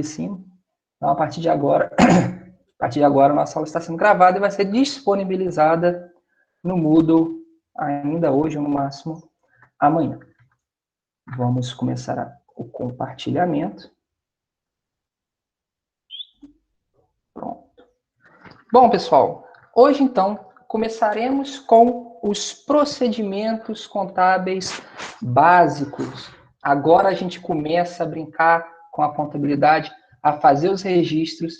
de cima. Então, a partir de agora, a nossa aula está sendo gravada e vai ser disponibilizada no Moodle ainda hoje, ou no máximo amanhã. Vamos começar o compartilhamento. Pronto. Bom, pessoal, hoje, então, começaremos com os procedimentos contábeis básicos. Agora a gente começa a brincar com a contabilidade, a fazer os registros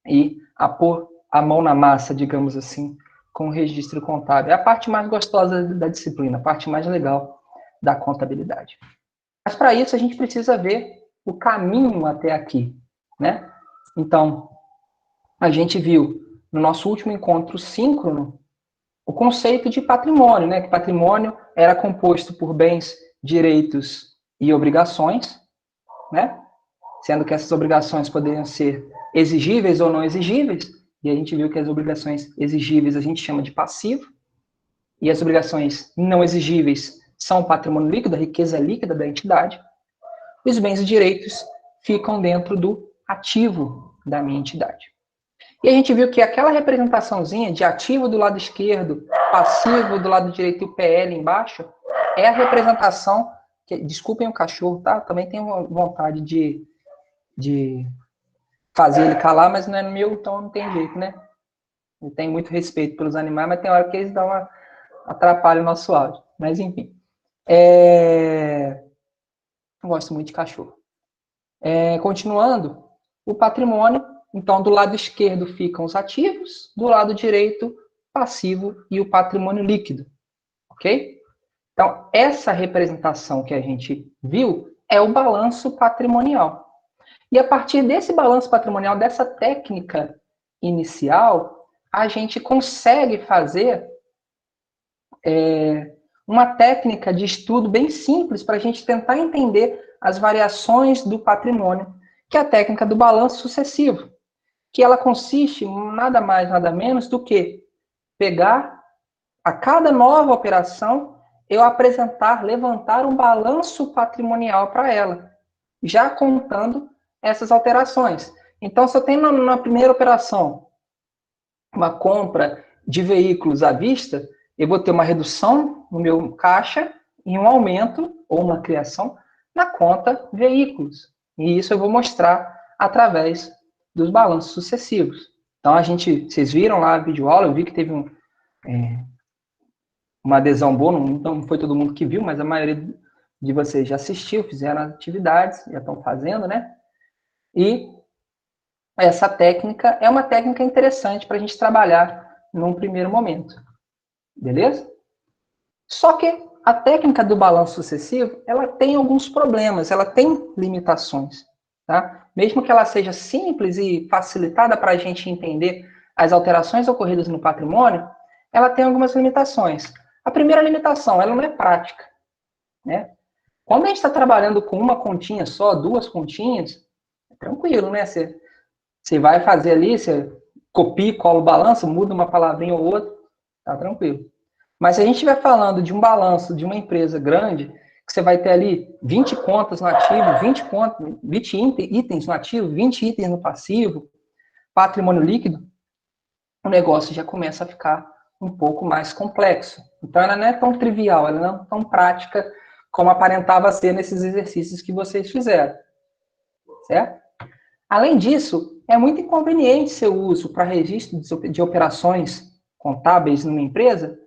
e a pôr a mão na massa, digamos assim, com o registro contábil. É a parte mais gostosa da disciplina, a parte mais legal da contabilidade. Mas para isso a gente precisa ver o caminho até aqui, né? Então, a gente viu no nosso último encontro síncrono o conceito de patrimônio, né? Que patrimônio era composto por bens, direitos e obrigações, né? Sendo que essas obrigações poderiam ser exigíveis ou não exigíveis, e a gente viu que as obrigações exigíveis a gente chama de passivo, e as obrigações não exigíveis são o patrimônio líquido, a riqueza líquida da entidade. Os bens e direitos ficam dentro do ativo da minha entidade. E a gente viu que aquela representaçãozinha de ativo do lado esquerdo, passivo do lado direito e o PL embaixo, é a representação, que, desculpem o cachorro, tá? Também tenho vontade de fazer ele calar, mas não é meu, então não tem jeito, né? Eu tenho muito respeito pelos animais, mas tem hora que eles atrapalham o nosso áudio. Mas, enfim. Eu gosto muito de cachorro. Continuando, o patrimônio. Então, do lado esquerdo ficam os ativos, do lado direito, passivo e o patrimônio líquido. Ok? Então, essa representação que a gente viu é o balanço patrimonial. E a partir desse balanço patrimonial, dessa técnica inicial, a gente consegue fazer uma técnica de estudo bem simples para a gente tentar entender as variações do patrimônio, que é a técnica do balanço sucessivo, que ela consiste nada mais, nada menos do que pegar a cada nova operação, eu apresentar, levantar um balanço patrimonial para ela, já contando essas alterações. Então, se eu tenho na primeira operação uma compra de veículos à vista, eu vou ter uma redução no meu caixa e um aumento, ou uma criação, na conta veículos. E isso eu vou mostrar através dos balanços sucessivos. Então, vocês viram lá a videoaula, eu vi que teve uma adesão boa, não foi todo mundo que viu, mas a maioria de vocês já assistiu, fizeram atividades, já estão fazendo, né? E essa técnica é uma técnica interessante para a gente trabalhar num primeiro momento. Beleza? Só que a técnica do balanço sucessivo, ela tem alguns problemas, ela tem limitações. Tá? Mesmo que ela seja simples e facilitada para a gente entender as alterações ocorridas no patrimônio, ela tem algumas limitações. A primeira limitação, ela não é prática. Né? Quando a gente está trabalhando com uma continha só, duas continhas, é tranquilo, né? Você vai fazer ali, você copia, cola o balanço, muda uma palavrinha ou outra, tá tranquilo. Mas se a gente estiver falando de um balanço de uma empresa grande, que você vai ter ali 20 contas no ativo, 20 itens no ativo, 20 itens no passivo, patrimônio líquido, o negócio já começa a ficar um pouco mais complexo. Então, ela não é tão trivial, ela não é tão prática como aparentava ser nesses exercícios que vocês fizeram. Certo? Além disso, é muito inconveniente seu uso para registro de operações contábeis numa empresa,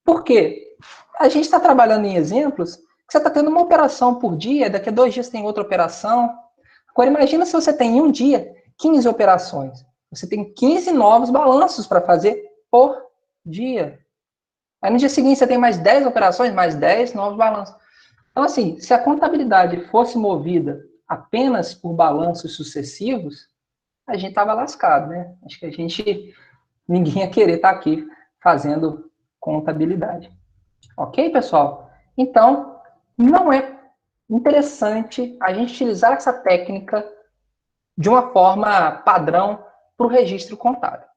porque a gente está trabalhando em exemplos que você está tendo uma operação por dia, daqui a 2 dias tem outra operação. Agora, imagina se você tem em um dia 15 operações. Você tem 15 novos balanços para fazer por dia. Aí no dia seguinte você tem mais 10 operações, mais 10 novos balanços. Então, assim, se a contabilidade fosse movida apenas por balanços sucessivos, a gente estava lascado, né? Acho que ninguém ia querer estar aqui fazendo contabilidade. Ok, pessoal? Então, não é interessante a gente utilizar essa técnica de uma forma padrão para o registro contábil.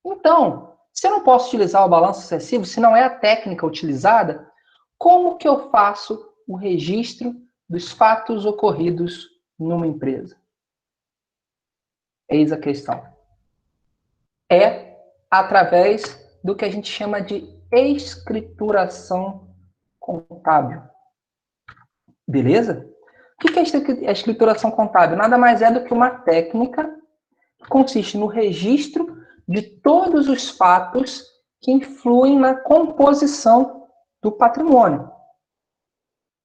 Então, se eu não posso utilizar o balanço sucessivo, se não é a técnica utilizada, como que eu faço o registro dos fatos ocorridos numa empresa? Eis a questão. É através do que a gente chama de escrituração contábil. Beleza? O que é a escrituração contábil? Nada mais é do que uma técnica que consiste no registro de todos os fatos que influem na composição do patrimônio.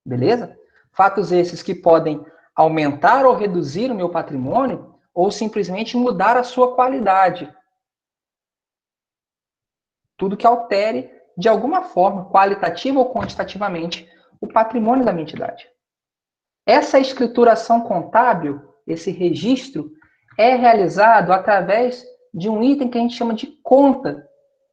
Beleza? Fatos esses que podem aumentar ou reduzir o meu patrimônio ou simplesmente mudar a sua qualidade. Tudo que altere, de alguma forma, qualitativa ou quantitativamente, o patrimônio da minha entidade. Essa escrituração contábil, esse registro, é realizado através de um item que a gente chama de conta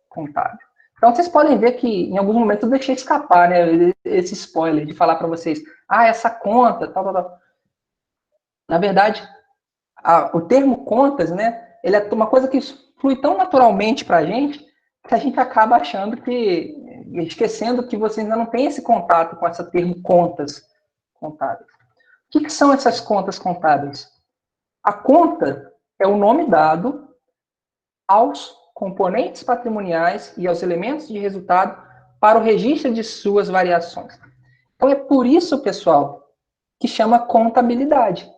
contábil. Então, vocês podem ver que, em alguns momentos, eu deixei escapar, né, esse spoiler de falar para vocês, essa conta, tal, tal, tal. Na verdade, o termo contas, né, ele é uma coisa que flui tão naturalmente para a gente, que a gente acaba achando que, esquecendo que você ainda não tem esse contato com esse termo contas contábeis. O que são essas contas contábeis? A conta é o nome dado aos componentes patrimoniais e aos elementos de resultado para o registro de suas variações. Então é por isso, pessoal, que chama contabilidade.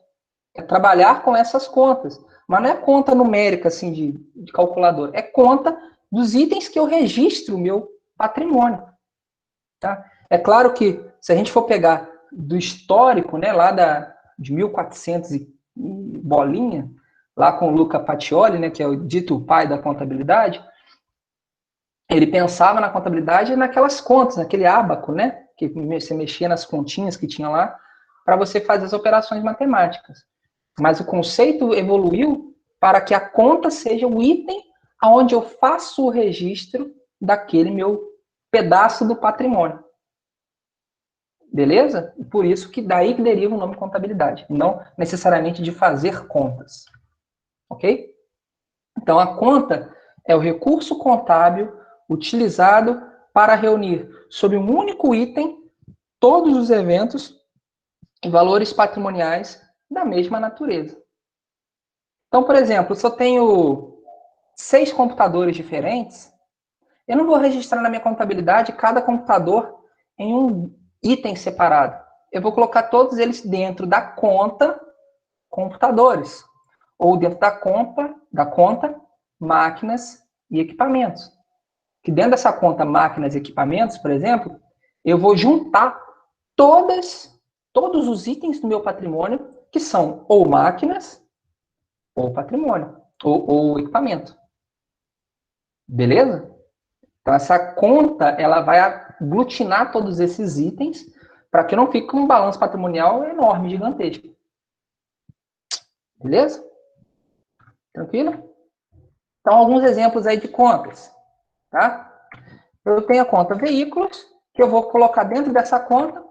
É trabalhar com essas contas. Mas não é conta numérica, assim, de calculador. É conta dos itens que eu registro o meu patrimônio. Tá? É claro que, se a gente for pegar do histórico, né, lá de 1400 e bolinha, lá com o Luca Pacioli, né, que é o dito pai da contabilidade, ele pensava na contabilidade naquelas contas, naquele ábaco, né, que você mexia nas continhas que tinha lá, para você fazer as operações matemáticas. Mas o conceito evoluiu para que a conta seja o item onde eu faço o registro daquele meu pedaço do patrimônio. Beleza? Por isso que daí que deriva o nome contabilidade, não necessariamente de fazer contas. Ok? Então, a conta é o recurso contábil utilizado para reunir sob um único item todos os eventos e valores patrimoniais da mesma natureza. Então, por exemplo, se eu tenho 6 computadores diferentes, eu não vou registrar na minha contabilidade cada computador em um item separado. Eu vou colocar todos eles dentro da conta computadores, ou dentro da conta máquinas e equipamentos. Que dentro dessa conta máquinas e equipamentos, por exemplo, eu vou juntar todos os itens do meu patrimônio que são ou máquinas ou patrimônio, ou equipamento. Beleza? Então, essa conta, ela vai aglutinar todos esses itens para que não fique um balanço patrimonial enorme, gigantesco. Beleza? Tranquilo? Então, alguns exemplos aí de contas. Tá? Eu tenho a conta veículos, que eu vou colocar dentro dessa conta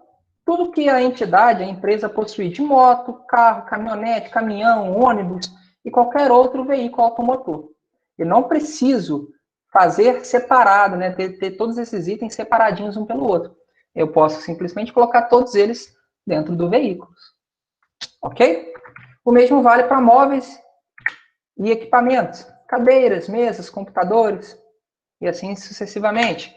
tudo que a entidade, a empresa possui de moto, carro, caminhonete, caminhão, ônibus e qualquer outro veículo automotor. Eu não preciso fazer separado, né? Ter todos esses itens separadinhos um pelo outro. Eu posso simplesmente colocar todos eles dentro do veículo. Ok? O mesmo vale para móveis e equipamentos. Cadeiras, mesas, computadores e assim sucessivamente.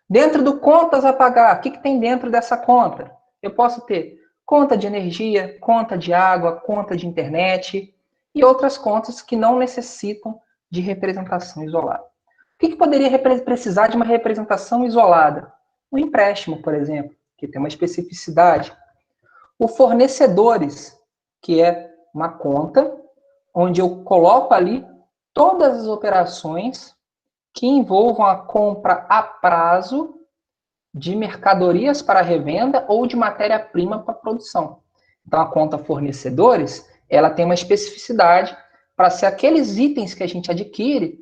Dentro do contas a pagar, o que tem dentro dessa conta? Eu posso ter conta de energia, conta de água, conta de internet e outras contas que não necessitam de representação isolada. O que poderia precisar de uma representação isolada? O empréstimo, por exemplo, que tem uma especificidade. O fornecedores, que é uma conta onde eu coloco ali todas as operações que envolvam a compra a prazo de mercadorias para revenda ou de matéria-prima para produção. Então, a conta fornecedores, ela tem uma especificidade para ser aqueles itens que a gente adquire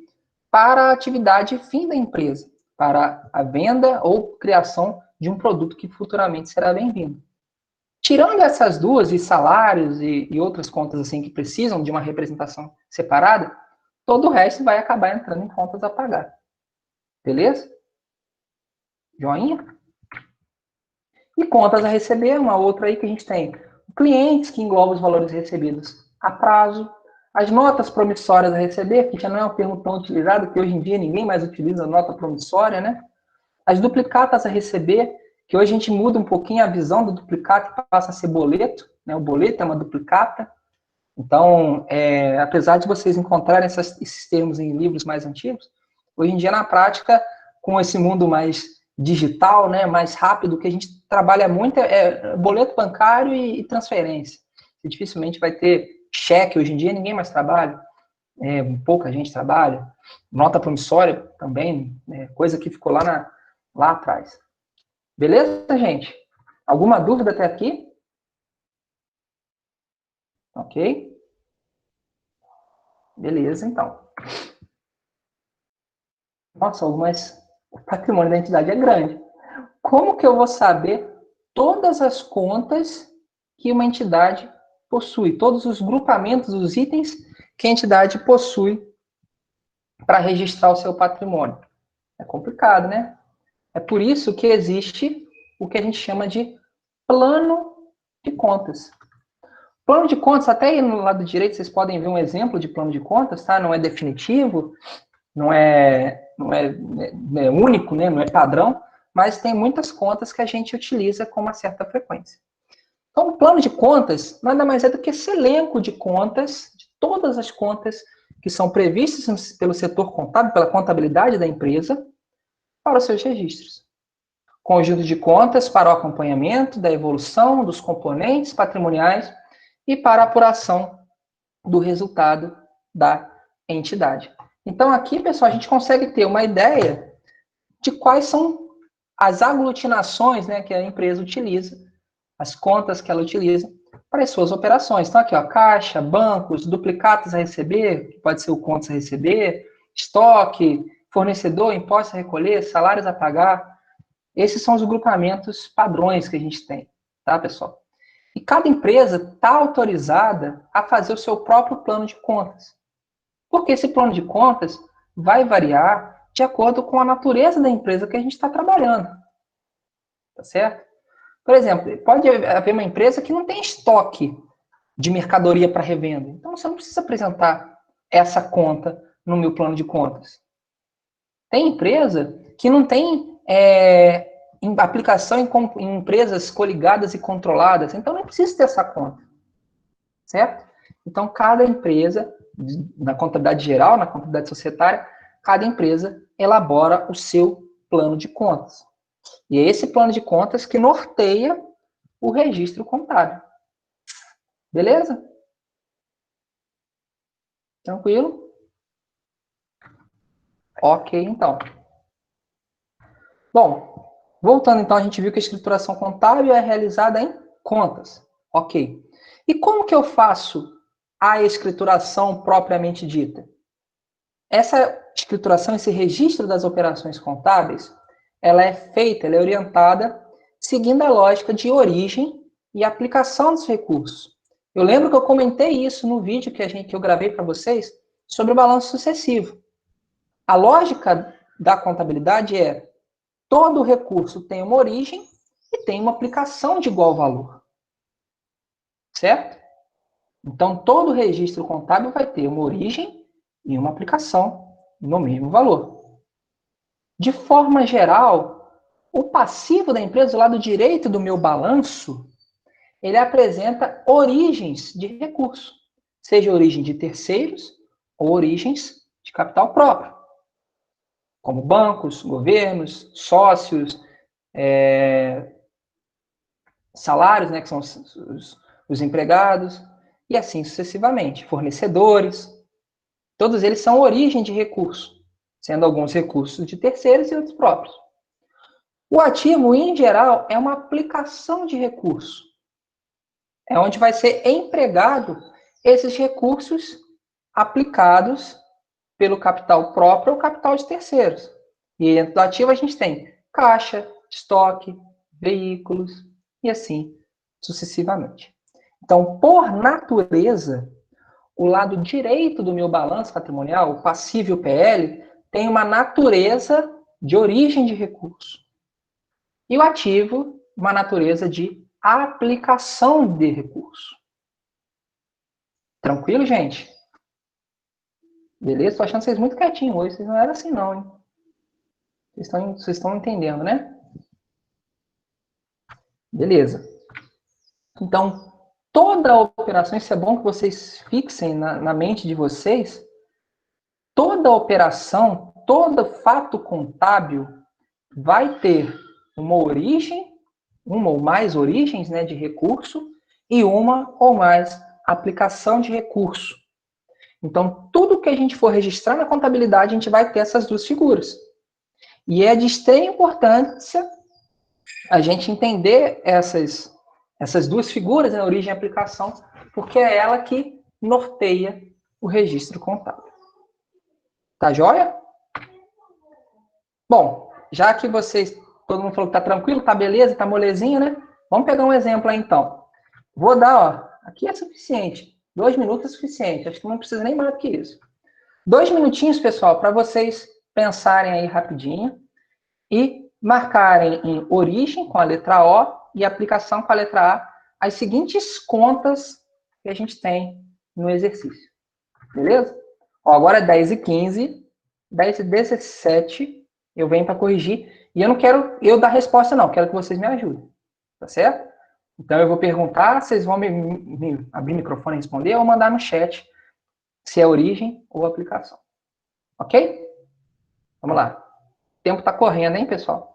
para a atividade fim da empresa, para a venda ou criação de um produto que futuramente será bem-vindo. Tirando essas duas, e salários e outras contas assim que precisam de uma representação separada, todo o resto vai acabar entrando em contas a pagar. Beleza? Joinha? E contas a receber, uma outra aí que a gente tem. Clientes, que engloba os valores recebidos a prazo, As notas promissórias a receber, que já não é um termo tão utilizado, que hoje em dia ninguém mais utiliza nota promissória, né? As duplicatas a receber, que hoje a gente muda um pouquinho a visão do duplicata e passa a ser boleto, né? O boleto é uma duplicata. Então, apesar de vocês encontrarem esses termos em livros mais antigos, hoje em dia, na prática, com esse mundo mais digital, né, mais rápido, o que a gente trabalha muito é boleto bancário e transferência. Você dificilmente vai ter cheque hoje em dia, ninguém mais trabalha, pouca gente trabalha. Nota promissória também, coisa que ficou lá atrás. Beleza, gente? Alguma dúvida até aqui? Ok? Beleza, então. Nossa, mas o patrimônio da entidade é grande. Como que eu vou saber todas as contas que uma entidade possui, todos os grupamentos, os itens que a entidade possui para registrar o seu patrimônio? É complicado, né? É por isso que existe o que a gente chama de plano de contas. Plano de contas, até aí no lado direito, vocês podem ver um exemplo de plano de contas, tá? Não é definitivo, não é único, né? Não é padrão, mas tem muitas contas que a gente utiliza com uma certa frequência. Então, o plano de contas nada mais é do que esse elenco de contas, de todas as contas que são previstas pelo setor contábil, pela contabilidade da empresa, para os seus registros. Conjunto de contas para o acompanhamento da evolução dos componentes patrimoniais e para a apuração do resultado da entidade. Então, aqui, pessoal, a gente consegue ter uma ideia de quais são as aglutinações, né, que a empresa utiliza, as contas que ela utiliza para as suas operações. Então, aqui, ó, caixa, bancos, duplicatas a receber, que pode ser o contas a receber, estoque, fornecedor, impostos a recolher, salários a pagar. Esses são os grupamentos padrões que a gente tem, tá, pessoal? E cada empresa está autorizada a fazer o seu próprio plano de contas. Porque esse plano de contas vai variar de acordo com a natureza da empresa que a gente está trabalhando. Tá certo? Por exemplo, pode haver uma empresa que não tem estoque de mercadoria para revenda. Então, você não precisa apresentar essa conta no meu plano de contas. Tem empresa que não tem aplicação em empresas coligadas e controladas. Então, não precisa ter essa conta. Certo? Então, cada empresa, na contabilidade geral, na contabilidade societária, cada empresa elabora o seu plano de contas. E é esse plano de contas que norteia o registro contábil. Beleza? Tranquilo? Ok, então. Bom, voltando então, a gente viu que a escrituração contábil é realizada em contas. Ok. E como que eu faço a escrituração propriamente dita? Essa escrituração, esse registro das operações contábeis, ela é feita, ela é orientada seguindo a lógica de origem e aplicação dos recursos. Eu lembro que eu comentei isso no vídeo que eu gravei para vocês sobre o balanço sucessivo. A lógica da contabilidade é todo recurso tem uma origem e tem uma aplicação de igual valor. Certo? Então, todo registro contábil vai ter uma origem e uma aplicação no mesmo valor. De forma geral, o passivo da empresa, do lado direito do meu balanço, ele apresenta origens de recurso, seja origem de terceiros ou origens de capital próprio, como bancos, governos, sócios, salários, né, que são os empregados, e assim sucessivamente, fornecedores. Todos eles são origem de recurso, sendo alguns recursos de terceiros e outros próprios. O ativo, em geral, é uma aplicação de recurso. É onde vai ser empregado esses recursos aplicados pelo capital próprio ou capital de terceiros. E dentro do ativo a gente tem caixa, estoque, veículos e assim sucessivamente. Então, por natureza, o lado direito do meu balanço patrimonial, o passivo e o PL, tem uma natureza de origem de recurso. E o ativo, uma natureza de aplicação de recurso. Tranquilo, gente? Beleza? Tô achando vocês muito quietinhos hoje. Vocês não eram assim, não, hein? Vocês estão entendendo, né? Beleza. Então, toda operação, isso é bom que vocês fixem na mente de vocês, toda operação, todo fato contábil vai ter uma origem, uma ou mais origens, né, de recurso e uma ou mais aplicação de recurso. Então, tudo que a gente for registrar na contabilidade, a gente vai ter essas duas figuras. E é de extrema importância a gente entender essas duas figuras, né, origem e aplicação, porque é ela que norteia o registro contábil. Tá joia? Bom, já que vocês, todo mundo falou que tá tranquilo, tá beleza, tá molezinho, né? Vamos pegar um exemplo aí, então. Vou dar, ó, aqui é suficiente. 2 minutos é suficiente, acho que não precisa nem mais do que isso. 2 minutinhos, pessoal, para vocês pensarem aí rapidinho e marcarem em origem com a letra O e aplicação com a letra A as seguintes contas que a gente tem no exercício. Beleza? Ó, agora é 10h15, 10h17, eu venho para corrigir. E eu não quero eu dar resposta, não. Quero que vocês me ajudem. Tá certo? Então eu vou perguntar, vocês vão me abrir o microfone e responder ou mandar no chat se é origem ou aplicação. Ok? Vamos lá. O tempo está correndo, hein, pessoal?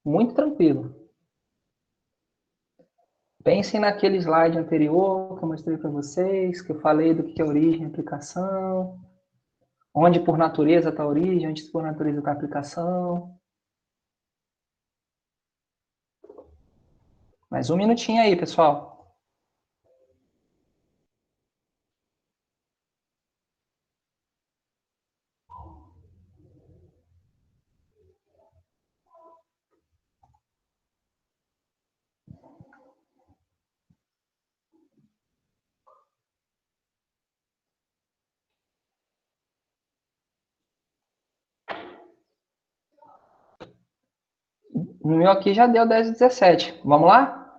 Muito tranquilo. Pensem naquele slide anterior que eu mostrei para vocês, que eu falei do que é origem e aplicação, onde por natureza está a origem, onde por natureza está a aplicação. Mais um minutinho aí, pessoal. No meu aqui já deu 10h17. Vamos lá?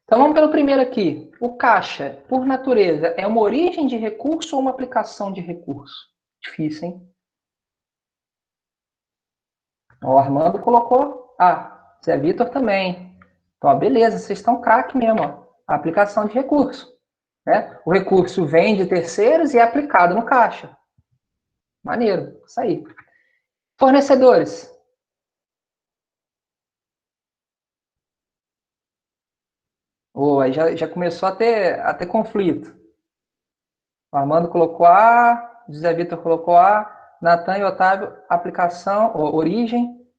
Então vamos pelo primeiro aqui. O caixa, por natureza, é uma origem de recurso ou uma aplicação de recurso? Difícil, hein? O Armando colocou A. Zé Vitor também. Então, ó, beleza, vocês estão craque mesmo. Ó. A aplicação de recurso. Né? O recurso vem de terceiros e é aplicado no caixa. Maneiro, isso aí. Fornecedores. Oh, aí já começou a ter conflito. O Armando colocou A, José Vitor colocou A, Natan e Otávio, aplicação, origem.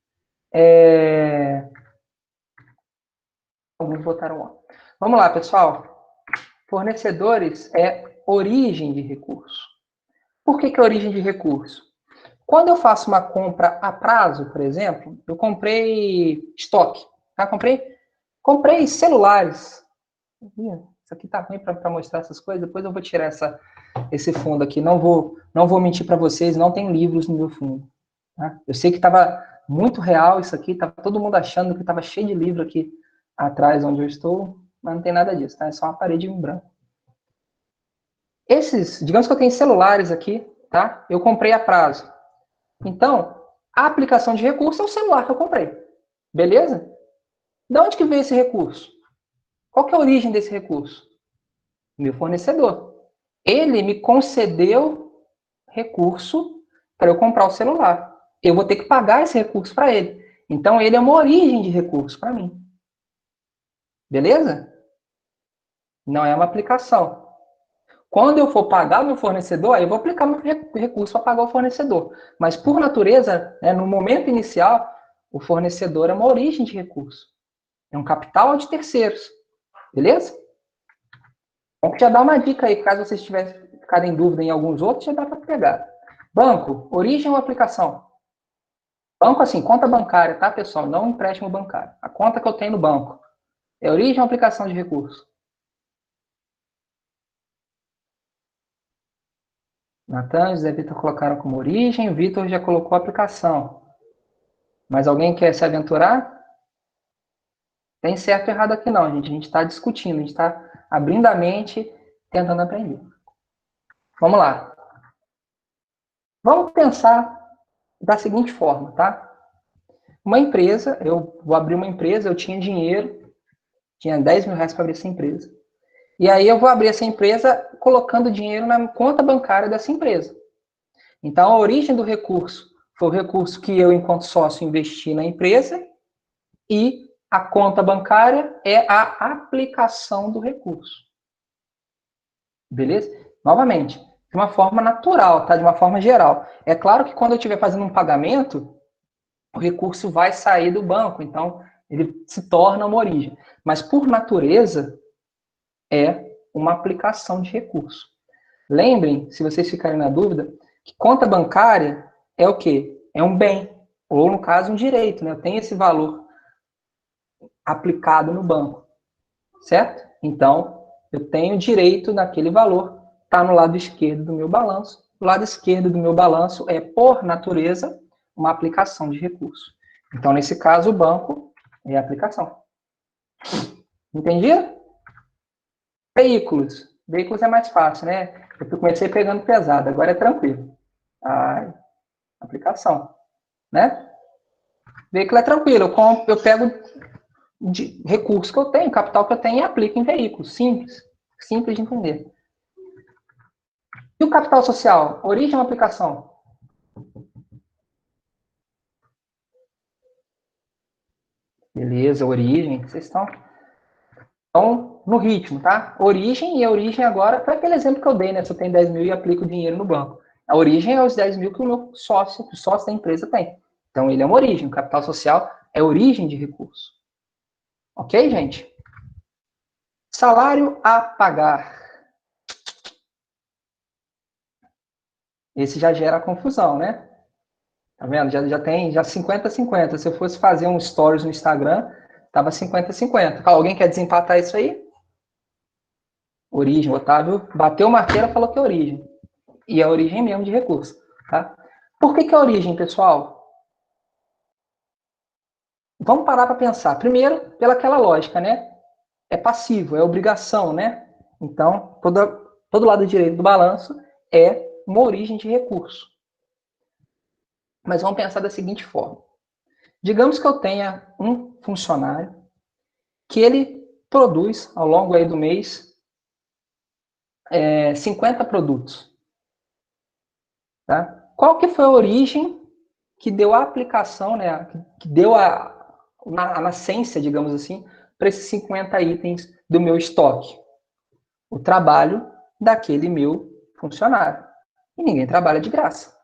Alguns botaram A. Vamos lá, pessoal. Fornecedores é origem de recurso. Por que é origem de recurso? Quando eu faço uma compra a prazo, por exemplo, eu comprei estoque. Tá? Comprei celulares. Isso aqui tá ruim para mostrar essas coisas. Depois eu vou tirar esse fundo aqui. Não vou mentir para vocês, não tem livros no meu fundo. Tá? Eu sei que estava muito real isso aqui, estava todo mundo achando que estava cheio de livro aqui atrás onde eu estou, mas não tem nada disso, tá? É só uma parede em branco. Digamos que eu tenho celulares aqui, tá? Eu comprei a prazo. Então, a aplicação de recurso é o celular que eu comprei. Beleza? De onde que veio esse recurso? Qual que é a origem desse recurso? Meu fornecedor. Ele me concedeu recurso para eu comprar o celular. Eu vou ter que pagar esse recurso para ele. Então, ele é uma origem de recurso para mim. Beleza? Não é uma aplicação. Quando eu for pagar o meu fornecedor, aí eu vou aplicar meu recurso para pagar o fornecedor. Mas, por natureza, né, no momento inicial, o fornecedor é uma origem de recurso. É um capital de terceiros. Beleza? Então, já dá uma dica aí, caso vocês tivessem ficado em dúvida em alguns outros, já dá para pegar. Banco, origem ou aplicação? Banco, assim, conta bancária, tá, pessoal? Não empréstimo bancário. A conta que eu tenho no banco é origem ou aplicação de recurso? Natan e José Vitor colocaram como origem, o Vitor já colocou a aplicação. Mas alguém quer se aventurar? Tem certo e errado aqui não, gente. A gente está discutindo, a gente está abrindo a mente, tentando aprender. Vamos lá. Vamos pensar da seguinte forma, tá? Uma empresa, eu vou abrir uma empresa, eu tinha dinheiro, tinha 10 mil reais para abrir essa empresa. E aí eu vou abrir essa empresa colocando dinheiro na conta bancária dessa empresa. Então, a origem do recurso foi o recurso que eu, enquanto sócio, investi na empresa e a conta bancária é a aplicação do recurso. Beleza? Novamente, de uma forma natural, tá? De uma forma geral. É claro que quando eu estiver fazendo um pagamento, o recurso vai sair do banco, então ele se torna uma origem. Mas, por natureza, é uma aplicação de recurso. Lembrem, se vocês ficarem na dúvida, que conta bancária é o quê? É um bem, ou no caso, um direito, né? Tem esse valor aplicado no banco, certo? Então, eu tenho direito naquele valor, está no lado esquerdo do meu balanço. O lado esquerdo do meu balanço é, por natureza, uma aplicação de recurso. Então, nesse caso, o banco é a aplicação. Entendido? Veículos. Veículos é mais fácil, né? Eu comecei pegando pesado, agora é tranquilo. A aplicação, né? Veículo é tranquilo, eu pego de recurso que eu tenho, capital que eu tenho e aplico em veículos. Simples. Simples de entender. E o capital social? Origem ou aplicação? Beleza, origem. Vocês estão no ritmo, tá? Origem, e a origem agora, foi aquele exemplo que eu dei, né? Se eu tenho 10 mil e aplico dinheiro no banco. A origem é os 10 mil que o meu sócio, que o sócio da empresa tem. Então, ele é uma origem. O capital social é origem de recurso. Ok, gente? Salário a pagar. Esse já gera confusão, né? Tá vendo? Já tem 50-50. Se eu fosse fazer um stories no Instagram, tava 50-50. Alguém quer desempatar isso aí? Origem. O Otávio bateu o martelo e falou que é origem. E é a origem mesmo de recurso. Tá? Por que é origem, pessoal? Vamos parar para pensar. Primeiro, pelaquela lógica, né? É passivo, é obrigação, né? Então, todo lado direito do balanço é uma origem de recurso. Mas vamos pensar da seguinte forma. Digamos que eu tenha um funcionário que ele produz, ao longo aí do mês, 50 produtos. Tá? Qual que foi a origem que deu a aplicação, né, que deu a nascência, digamos assim, para esses 50 itens do meu estoque? O trabalho daquele meu funcionário. E ninguém trabalha de graça,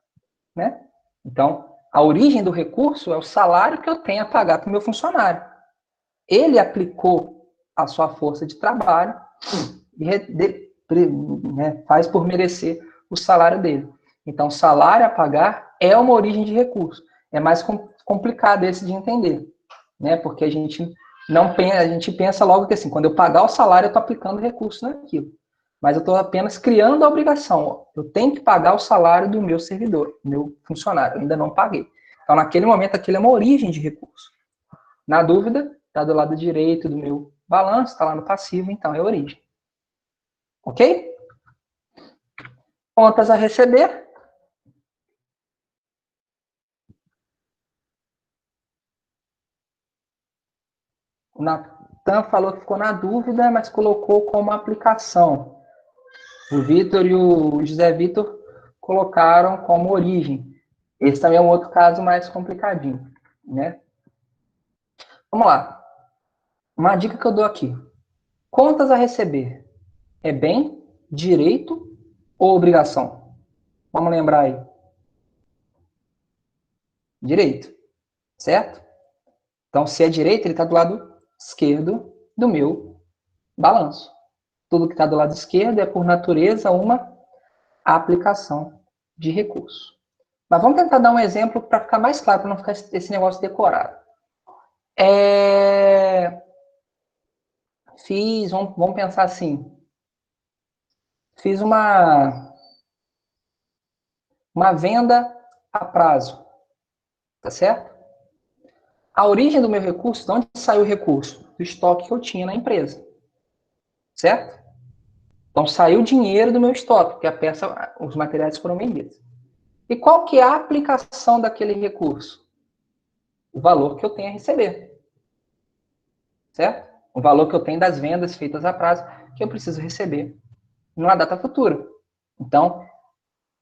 né? Então, a origem do recurso é o salário que eu tenho a pagar para o meu funcionário. Ele aplicou a sua força de trabalho e faz por merecer o salário dele. Então, salário a pagar é uma origem de recurso. É mais complicado esse de entender, né? Porque a gente não pensa, a gente pensa logo que assim, quando eu pagar o salário, eu estou aplicando recurso naquilo. Mas eu estou apenas criando a obrigação. Eu tenho que pagar o salário do meu servidor, do meu funcionário. Eu ainda não paguei. Então, naquele momento, aquilo é uma origem de recurso. Na dúvida, está do lado direito do meu balanço, está lá no passivo, então é origem. Ok? Contas a receber. O Natan falou que ficou na dúvida, mas colocou como aplicação. O Vitor e o José Vitor colocaram como origem. Esse também é um outro caso mais complicadinho, né? Vamos lá. Uma dica que eu dou aqui. Contas a receber é bem, direito ou obrigação? Vamos lembrar aí. Direito, certo? Então, se é direito, ele está do lado esquerdo do meu balanço. Tudo que está do lado esquerdo é, por natureza, uma aplicação de recurso. Mas vamos tentar dar um exemplo para ficar mais claro, para não ficar esse negócio decorado. Vamos pensar assim, fiz uma venda a prazo, tá certo? A origem do meu recurso, de onde saiu o recurso? Do estoque que eu tinha na empresa, certo? Então, saiu o dinheiro do meu estoque, porque a peça, os materiais foram vendidos. E qual que é a aplicação daquele recurso? O valor que eu tenho a receber, certo? O valor que eu tenho das vendas feitas a prazo, que eu preciso receber numa data futura. Então,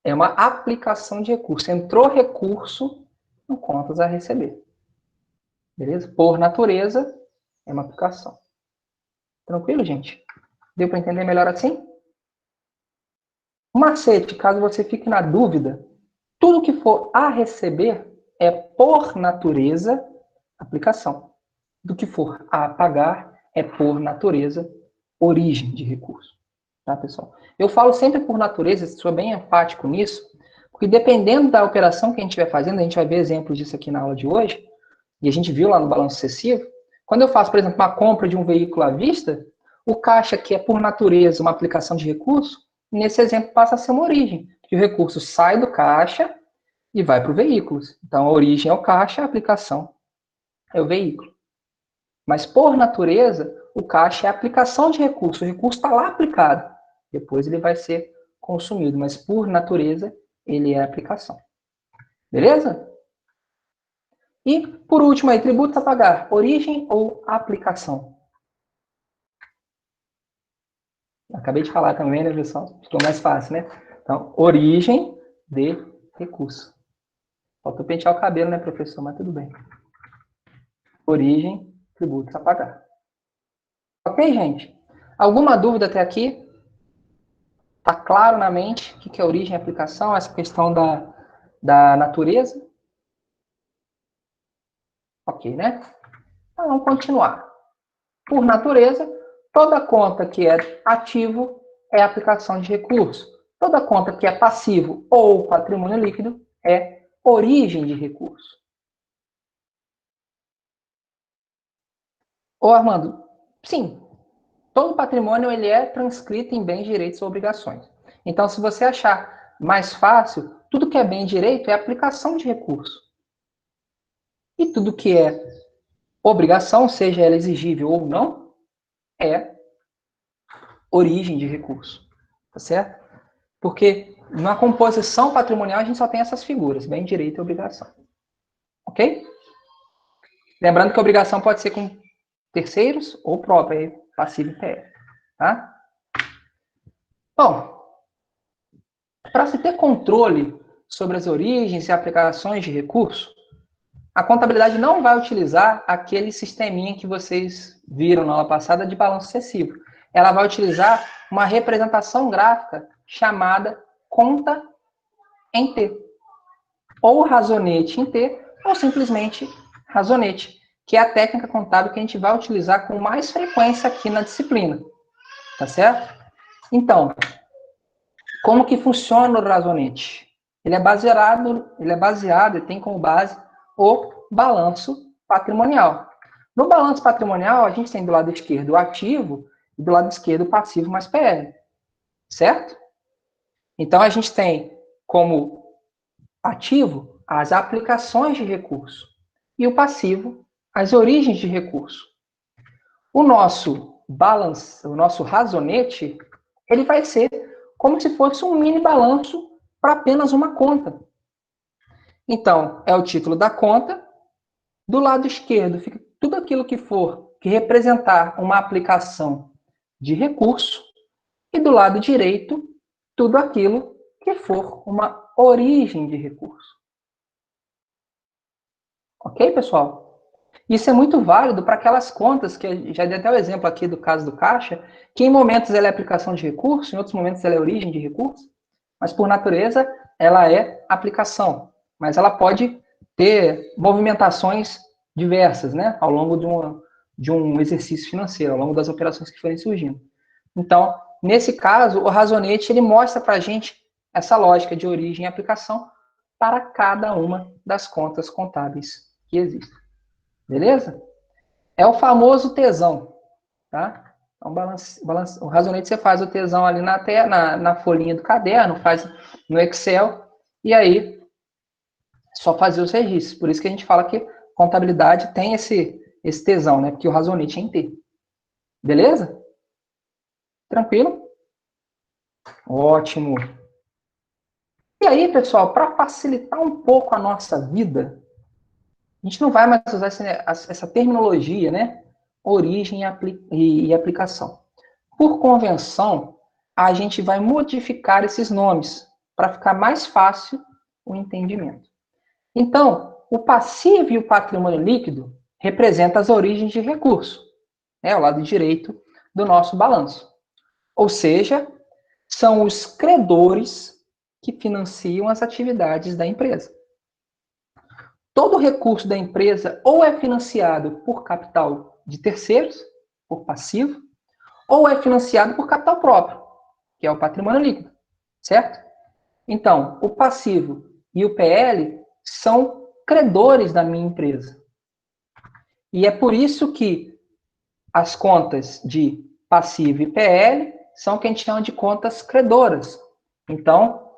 é uma aplicação de recurso. Entrou recurso em contas a receber. Beleza? Por natureza, é uma aplicação. Tranquilo, gente? Deu para entender melhor assim? Um macete, caso você fique na dúvida, tudo que for a receber é, por natureza, aplicação. Do que for a pagar é, por natureza, origem de recurso. Tá, pessoal? Eu falo sempre por natureza, sou bem enfático nisso, porque dependendo da operação que a gente estiver fazendo, a gente vai ver exemplos disso aqui na aula de hoje, e a gente viu lá no balanço excessivo, quando eu faço, por exemplo, uma compra de um veículo à vista, o caixa, que é por natureza uma aplicação de recurso, nesse exemplo passa a ser uma origem, que o recurso sai do caixa e vai para o veículo. Então, a origem é o caixa, a aplicação é o veículo. Mas, por natureza, o caixa é a aplicação de recurso. O recurso está lá aplicado. Depois ele vai ser consumido. Mas, por natureza, ele é a aplicação. Beleza? E, por último, aí, tributos a pagar. Origem ou aplicação? Acabei de falar também, né, pessoal? Ficou mais fácil, né? Então, origem de recurso. Faltou pentear o cabelo, né, professor? Mas tudo bem. Origem, tributos a pagar. Ok, gente? Alguma dúvida até aqui? Está claro na mente o que é origem e aplicação, essa questão da natureza? Ok, né? Então, vamos continuar. Por natureza, toda conta que é ativo é aplicação de recurso. Toda conta que é passivo ou patrimônio líquido é origem de recurso. Ô, Armando, sim, todo patrimônio ele é transcrito em bens, direitos ou obrigações. Então, se você achar mais fácil, tudo que é bem direito é aplicação de recurso. E tudo que é obrigação, seja ela exigível ou não, é origem de recurso. Tá certo? Porque na composição patrimonial a gente só tem essas figuras, bem, direito e obrigação. Ok? Lembrando que a obrigação pode ser com terceiros ou própria, passivo e PF. Tá? Bom, para se ter controle sobre as origens e aplicações de recurso, a contabilidade não vai utilizar aquele sisteminha que vocês viram na aula passada de balanço excessivo. Ela vai utilizar uma representação gráfica chamada conta em T. Ou razonete em T, ou simplesmente razonete, que é a técnica contábil que a gente vai utilizar com mais frequência aqui na disciplina. Tá certo? Então, como que funciona o razonete? Ele é baseado e tem como base o balanço patrimonial. No balanço patrimonial, a gente tem do lado esquerdo o ativo e do lado esquerdo o passivo mais PL. Certo? Então, a gente tem como ativo as aplicações de recurso e o passivo as origens de recurso. O nosso balance, o nosso razonete, ele vai ser como se fosse um mini balanço para apenas uma conta. Então, é o título da conta. Do lado esquerdo fica tudo aquilo que for que representar uma aplicação de recurso. E do lado direito, tudo aquilo que for uma origem de recurso. Ok, pessoal? Isso é muito válido para aquelas contas, que já dei até o exemplo aqui do caso do caixa, que em momentos ela é aplicação de recurso, em outros momentos ela é origem de recurso, mas por natureza ela é aplicação. Mas ela pode ter movimentações diversas, né, ao longo de um exercício financeiro, ao longo das operações que forem surgindo. Então, nesse caso, o razonete ele mostra para a gente essa lógica de origem e aplicação para cada uma das contas contábeis que existem. Beleza? É o famoso tesão, tá? Então, o razonete você faz o tesão ali na folhinha do caderno, faz no Excel, e aí só fazer os registros. Por isso que a gente fala que contabilidade tem esse tesão, né? Porque o razonete é em T. Beleza? Tranquilo? Ótimo. E aí, pessoal, para facilitar um pouco a nossa vida, a gente não vai mais usar essa terminologia, né? Origem e aplicação. Por convenção, a gente vai modificar esses nomes para ficar mais fácil o entendimento. Então, o passivo e o patrimônio líquido representam as origens de recurso, né? O lado direito do nosso balanço. Ou seja, são os credores que financiam as atividades da empresa. Todo recurso da empresa ou é financiado por capital de terceiros, por passivo, ou é financiado por capital próprio, que é o patrimônio líquido, certo? Então, o passivo e o PL são credores da minha empresa. E é por isso que as contas de passivo e PL são o que a gente chama de contas credoras. Então,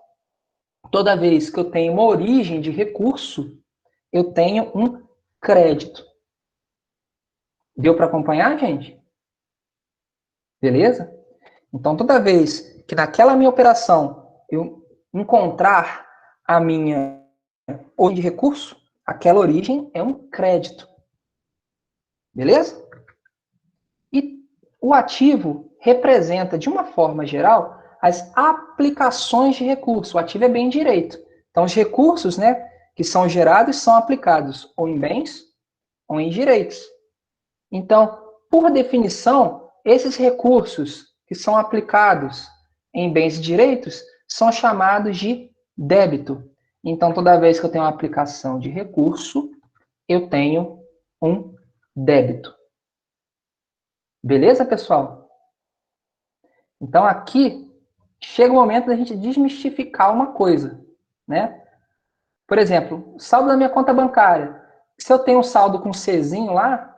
toda vez que eu tenho uma origem de recurso, eu tenho um crédito. Deu para acompanhar, gente? Beleza? Então, toda vez que naquela minha operação eu encontrar a minha origem de recurso, aquela origem é um crédito. Beleza? E o ativo representa, de uma forma geral, as aplicações de recurso. O ativo é bem direito. Então, os recursos, né, que são gerados são aplicados ou em bens ou em direitos. Então, por definição, esses recursos que são aplicados em bens e direitos são chamados de débito. Então, toda vez que eu tenho uma aplicação de recurso, eu tenho um débito. Beleza, pessoal? Então, aqui chega o momento da gente desmistificar uma coisa, né? Por exemplo, saldo da minha conta bancária. Se eu tenho um saldo com Czinho lá,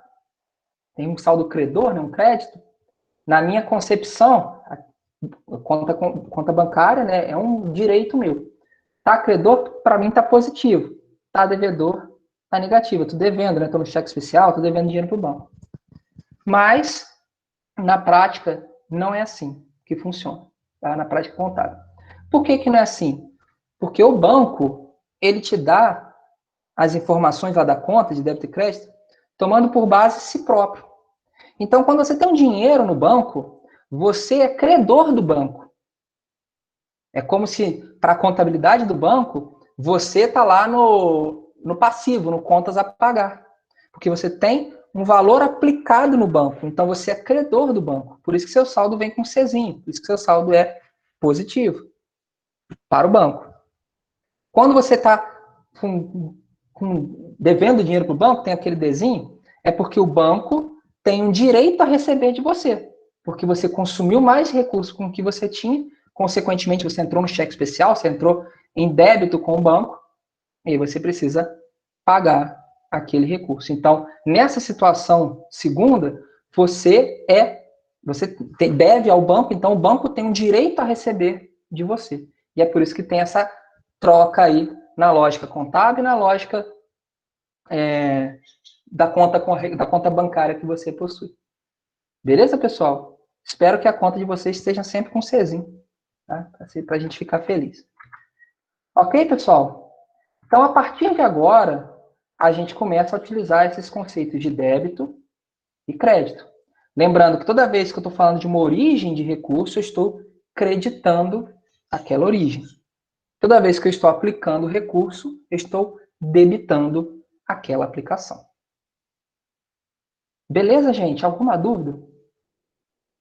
tem um saldo credor, né, um crédito, na minha concepção, a conta bancária, né, é um direito meu. Tá credor, para mim, tá positivo. Tá devedor, tá negativo. Eu tô devendo, né? Tô no cheque especial, tô devendo dinheiro pro banco. Mas, na prática, não é assim que funciona, tá? Na prática contábil. Por que que não é assim? Porque o banco, ele te dá as informações lá da conta de débito e crédito, tomando por base si próprio. Então, quando você tem um dinheiro no banco, você é credor do banco. É como se, para a contabilidade do banco, você está lá no passivo, no contas a pagar. Porque você tem um valor aplicado no banco. Então, você é credor do banco. Por isso que seu saldo vem com Czinho. Por isso que seu saldo é positivo para o banco. Quando você está devendo dinheiro para o banco, tem aquele Dzinho, é porque o banco tem um direito a receber de você. Porque você consumiu mais recursos com o que você tinha, consequentemente você entrou no cheque especial, você entrou em débito com o banco, e aí você precisa pagar aquele recurso. Então, nessa situação segunda, você deve ao banco, então o banco tem um direito a receber de você. E é por isso que tem essa troca aí na lógica contábil e na lógica da conta bancária que você possui. Beleza, pessoal? Espero que a conta de vocês esteja sempre com Czinho, tá? Para a gente ficar feliz. Ok, pessoal? Então, a partir de agora, a gente começa a utilizar esses conceitos de débito e crédito. Lembrando que toda vez que eu estou falando de uma origem de recurso, eu estou creditando aquela origem. Toda vez que eu estou aplicando o recurso, eu estou debitando aquela aplicação. Beleza, gente? Alguma dúvida?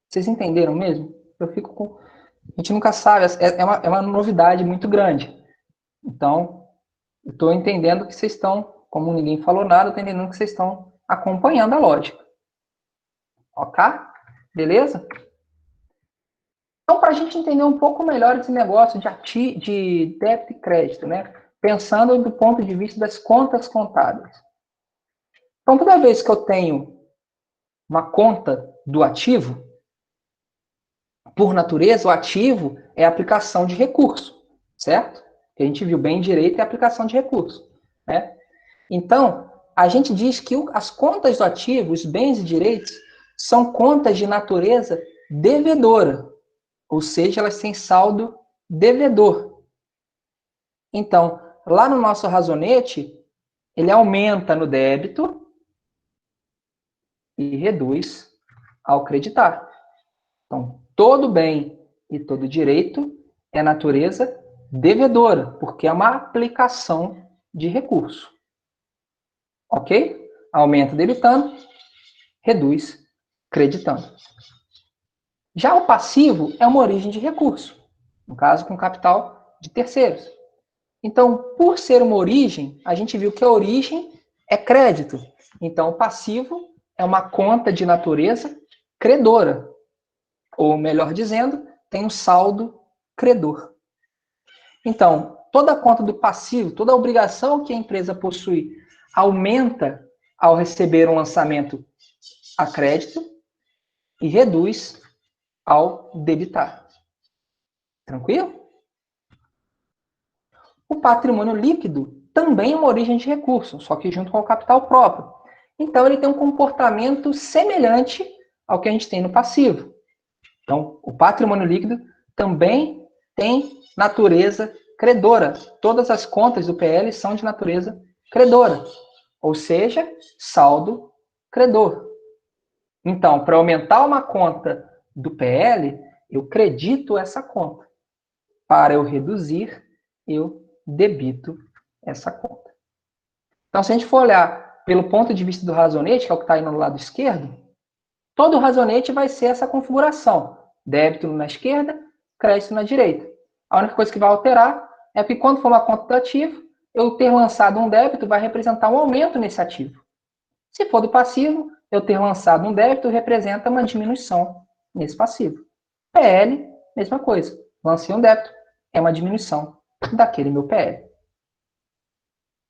Vocês entenderam mesmo? Eu fico com... A gente nunca sabe, é uma novidade muito grande. Então, eu estou entendendo que vocês estão, como ninguém falou nada, eu estou entendendo que vocês estão acompanhando a lógica. Ok? Beleza? Então, para a gente entender um pouco melhor esse negócio de débito e crédito, né? Pensando do ponto de vista das contas contábeis. Então, toda vez que eu tenho uma conta do ativo, por natureza, o ativo é a aplicação de recurso, certo? que a gente viu, bem direito e aplicação de recursos, né? Então, a gente diz que as contas do ativo, os bens e direitos, são contas de natureza devedora, ou seja, elas têm saldo devedor. Então, lá no nosso razonete, ele aumenta no débito e reduz ao creditar. Então, todo bem e todo direito é natureza devedora, porque é uma aplicação de recurso. Ok? Aumenta debitando, reduz creditando. Já o passivo é uma origem de recurso, no caso com capital de terceiros. Então, por ser uma origem, a gente viu que a origem é crédito. Então, o passivo é uma conta de natureza credora, ou melhor dizendo, tem um saldo credor. Então, toda conta do passivo, toda obrigação que a empresa possui aumenta ao receber um lançamento a crédito e reduz ao debitar. Tranquilo? O patrimônio líquido também é uma origem de recurso, só que junto com o capital próprio. Então, ele tem um comportamento semelhante ao que a gente tem no passivo. Então, o patrimônio líquido também tem natureza credora. Todas as contas do PL são de natureza credora, ou seja, saldo credor. Então, para aumentar uma conta do PL, eu credito essa conta. Para eu reduzir, eu debito essa conta. Então, se a gente for olhar pelo ponto de vista do razonete, que é o que está aí no lado esquerdo, todo razonete vai ser essa configuração. Débito na esquerda, crédito na direita. A única coisa que vai alterar é que quando for uma conta do ativo, eu ter lançado um débito vai representar um aumento nesse ativo. Se for do passivo, eu ter lançado um débito representa uma diminuição nesse passivo. PL, mesma coisa. Lancei um débito, é uma diminuição daquele meu PL.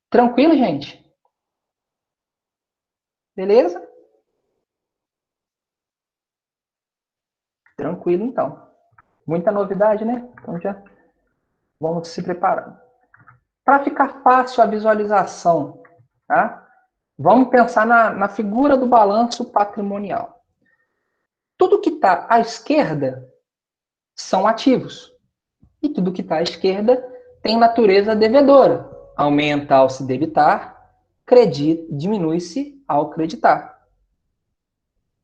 Tranquilo, gente? Beleza? Tranquilo, então. Muita novidade, né? Então já vamos se preparando. Para ficar fácil a visualização, tá? Vamos pensar na figura do balanço patrimonial. Tudo que está à esquerda são ativos. E tudo que está à esquerda tem natureza devedora. Aumenta ao se debitar, diminui-se ao creditar.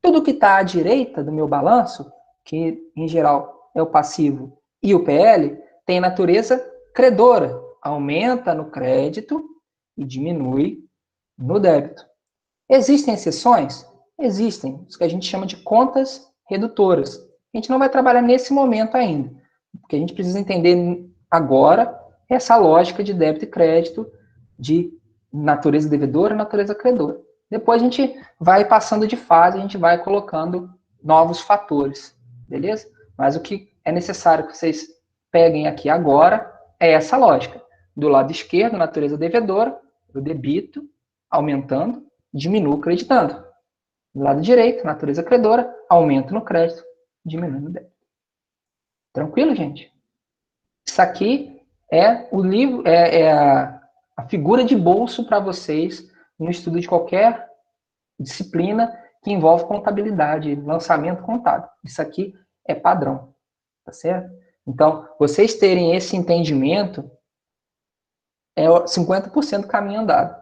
Tudo que está à direita do meu balanço, que em geral é o passivo e o PL, tem natureza credora. Aumenta no crédito e diminui no débito. Existem exceções? Existem. Isso que a gente chama de contas redutoras. A gente não vai trabalhar nesse momento ainda, porque a gente precisa entender agora essa lógica de débito e crédito, de natureza devedora e natureza credora. Depois a gente vai passando de fase, a gente vai colocando novos fatores, beleza? Mas o que é necessário que vocês peguem aqui agora é essa lógica. Do lado esquerdo, natureza devedora, eu debito, aumentando, diminuo creditando. Do lado direito, natureza credora, aumento no crédito, diminui no débito. Tranquilo, gente? Isso aqui é o livro, a figura de bolso para vocês no estudo de qualquer disciplina que envolve contabilidade, lançamento contábil. Isso aqui é padrão, tá certo? Então, vocês terem esse entendimento é 50% do caminho andado.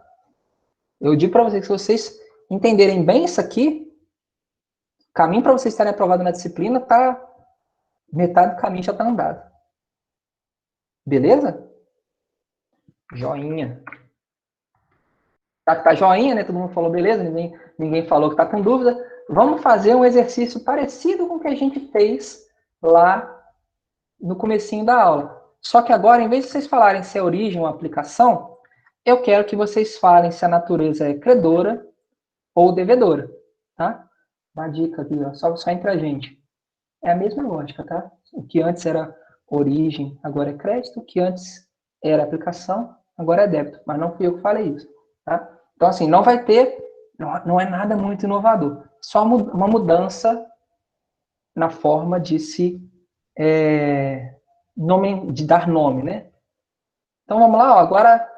Eu digo para vocês que se vocês entenderem bem isso aqui, o caminho para vocês estarem aprovados na disciplina tá metade do caminho já está andado. Beleza? Joinha. Tá joinha, né? Todo mundo falou beleza, ninguém falou que tá com dúvida. Vamos fazer um exercício parecido com o que a gente fez lá no comecinho da aula. Só que agora, em vez de vocês falarem se é origem ou aplicação, eu quero que vocês falem se a natureza é credora ou devedora, tá? Uma dica aqui, ó, só entre a gente. É a mesma lógica, tá? O que antes era origem, agora é crédito. O que antes era aplicação, agora é débito. Mas não fui eu que falei isso, tá? Então, assim, não vai ter, não é nada muito inovador. Só uma mudança na forma de se, de dar nome, né? Então vamos lá, ó, agora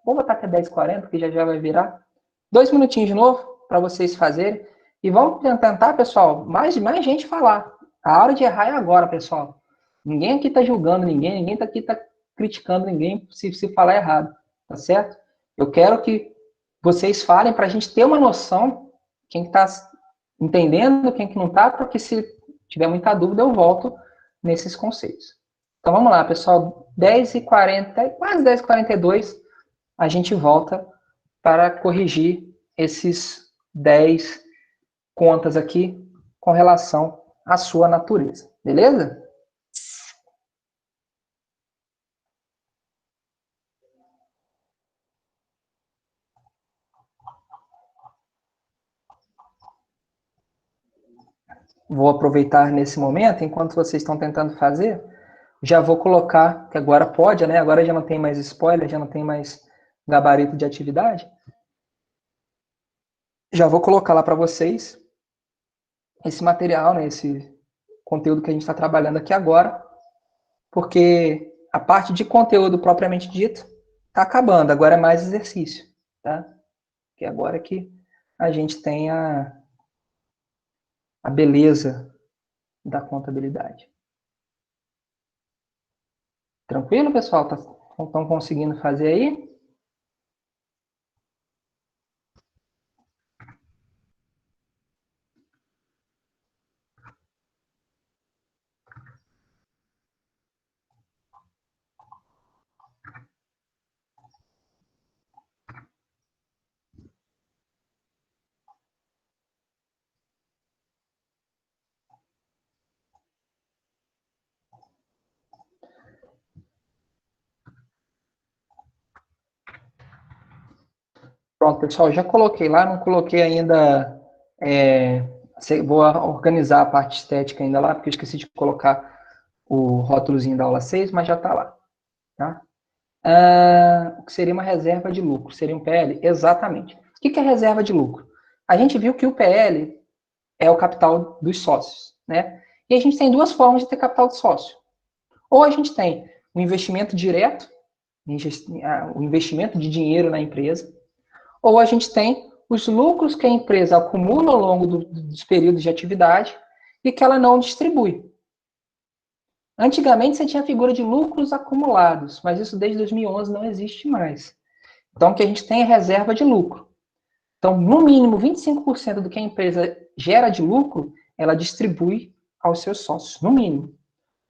vou botar até 10h40, que já vai virar. 2 minutinhos de novo para vocês fazerem. E vamos tentar, pessoal, mais gente falar. A hora de errar é agora, pessoal. Ninguém aqui está julgando ninguém aqui está criticando ninguém se falar errado, tá certo? Eu quero que vocês falem para a gente ter uma noção, quem está entendendo, quem que não está, porque se tiver muita dúvida eu volto nesses conceitos. Então vamos lá, pessoal, 10h40, quase 10h42, a gente volta para corrigir esses 10 contas aqui com relação à sua natureza, beleza? Vou aproveitar nesse momento, enquanto vocês estão tentando fazer, já vou colocar, que agora pode, né? Agora já não tem mais spoiler, já não tem mais gabarito de atividade. Já vou colocar lá para vocês esse material, né? Esse conteúdo que a gente está trabalhando aqui agora, porque a parte de conteúdo propriamente dito está acabando, agora é mais exercício, tá? Que agora que a gente tem a beleza da contabilidade. Tranquilo, pessoal? Estão conseguindo fazer aí? Pronto, pessoal, já coloquei lá, não coloquei ainda. Vou organizar a parte estética ainda lá, porque eu esqueci de colocar o rótulozinho da aula 6, mas já está lá. Tá? O que seria uma reserva de lucro? Seria um PL? Exatamente. O que é reserva de lucro? A gente viu que o PL é o capital dos sócios, né? E a gente tem duas formas de ter capital de sócio. Ou a gente tem o investimento direto, o investimento de dinheiro na empresa, ou a gente tem os lucros que a empresa acumula ao longo dos períodos de atividade e que ela não distribui. Antigamente você tinha a figura de lucros acumulados, mas isso desde 2011 não existe mais. Então o que a gente tem é reserva de lucro. Então, no mínimo 25% do que a empresa gera de lucro, ela distribui aos seus sócios, no mínimo.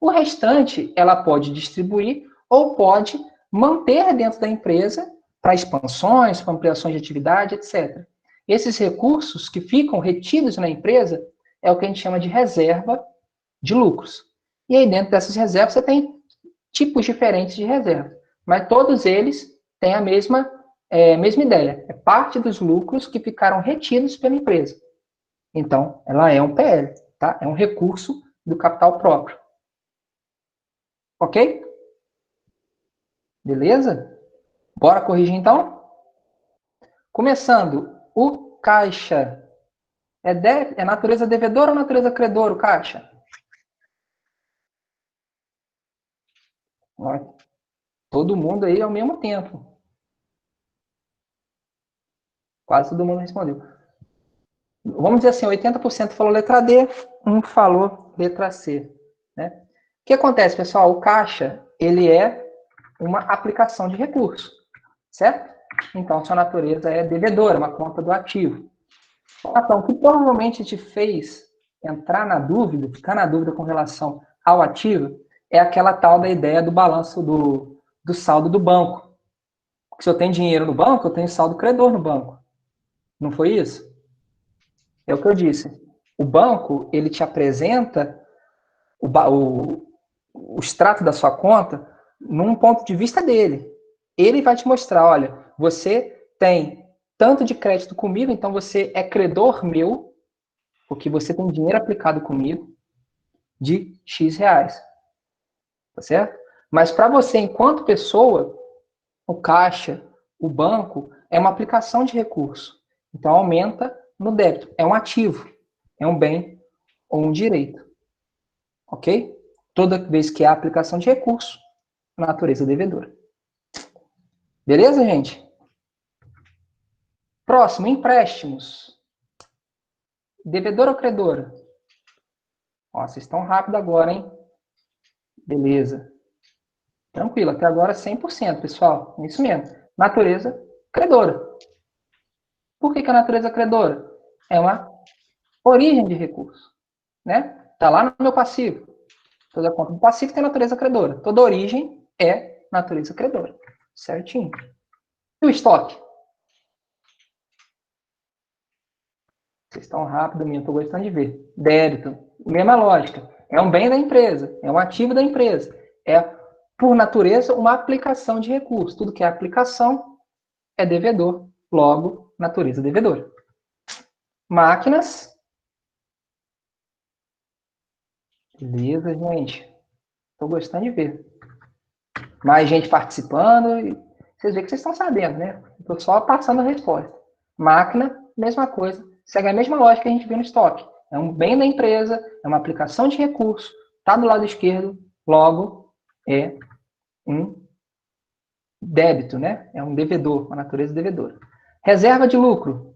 O restante ela pode distribuir ou pode manter dentro da empresa para expansões, para ampliações de atividade, etc. Esses recursos que ficam retidos na empresa é o que a gente chama de reserva de lucros. E aí dentro dessas reservas você tem tipos diferentes de reserva, mas todos eles têm a mesma ideia. É parte dos lucros que ficaram retidos pela empresa. Então, ela é um PL, tá? É um recurso do capital próprio. Ok? Beleza? Bora corrigir então? Começando, o caixa é natureza devedora ou natureza credora, o caixa? Todo mundo aí ao mesmo tempo. Quase todo mundo respondeu. Vamos dizer assim, 80% falou letra D, um falou letra C. Né? O que acontece, pessoal? O caixa, ele é uma aplicação de recurso, certo? Então, sua natureza é devedora, uma conta do ativo. Então, o que provavelmente te fez entrar na dúvida, ficar na dúvida com relação ao ativo, é aquela tal da ideia do balanço do saldo do banco. Porque se eu tenho dinheiro no banco, eu tenho saldo credor no banco. Não foi isso? É o que eu disse. O banco, ele te apresenta o extrato da sua conta num ponto de vista dele. Ele vai te mostrar, olha, você tem tanto de crédito comigo, então você é credor meu, porque você tem dinheiro aplicado comigo de X reais. Tá certo? Mas para você, enquanto pessoa, o caixa, o banco, é uma aplicação de recurso. Então aumenta no débito. É um ativo, é um bem ou um direito. Ok? Toda vez que há aplicação de recurso, natureza devedora. Beleza, gente? Próximo, empréstimos. Devedor ou credor? Ó, vocês estão rápido agora, hein? Beleza. Tranquilo, até agora 100%, pessoal. É isso mesmo. Natureza credora. Por que a natureza credora? É uma origem de recurso, né? Está lá no meu passivo. Toda conta do passivo tem natureza credora. Toda origem é natureza credora. Certinho. E o estoque? Vocês estão rápido, eu estou gostando de ver. Débito. Mesma lógica. É um bem da empresa. É um ativo da empresa. É, por natureza, uma aplicação de recurso. Tudo que é aplicação é devedor. Logo, natureza devedora. Máquinas. Beleza, gente. Estou gostando de ver. Mais gente participando. E vocês veem que vocês estão sabendo, né? Estou só passando a resposta. Máquina, mesma coisa. Segue a mesma lógica que a gente viu no estoque. É um bem da empresa, é uma aplicação de recurso, está do lado esquerdo, logo é um débito, né? É um devedor, uma natureza devedora. Reserva de lucro.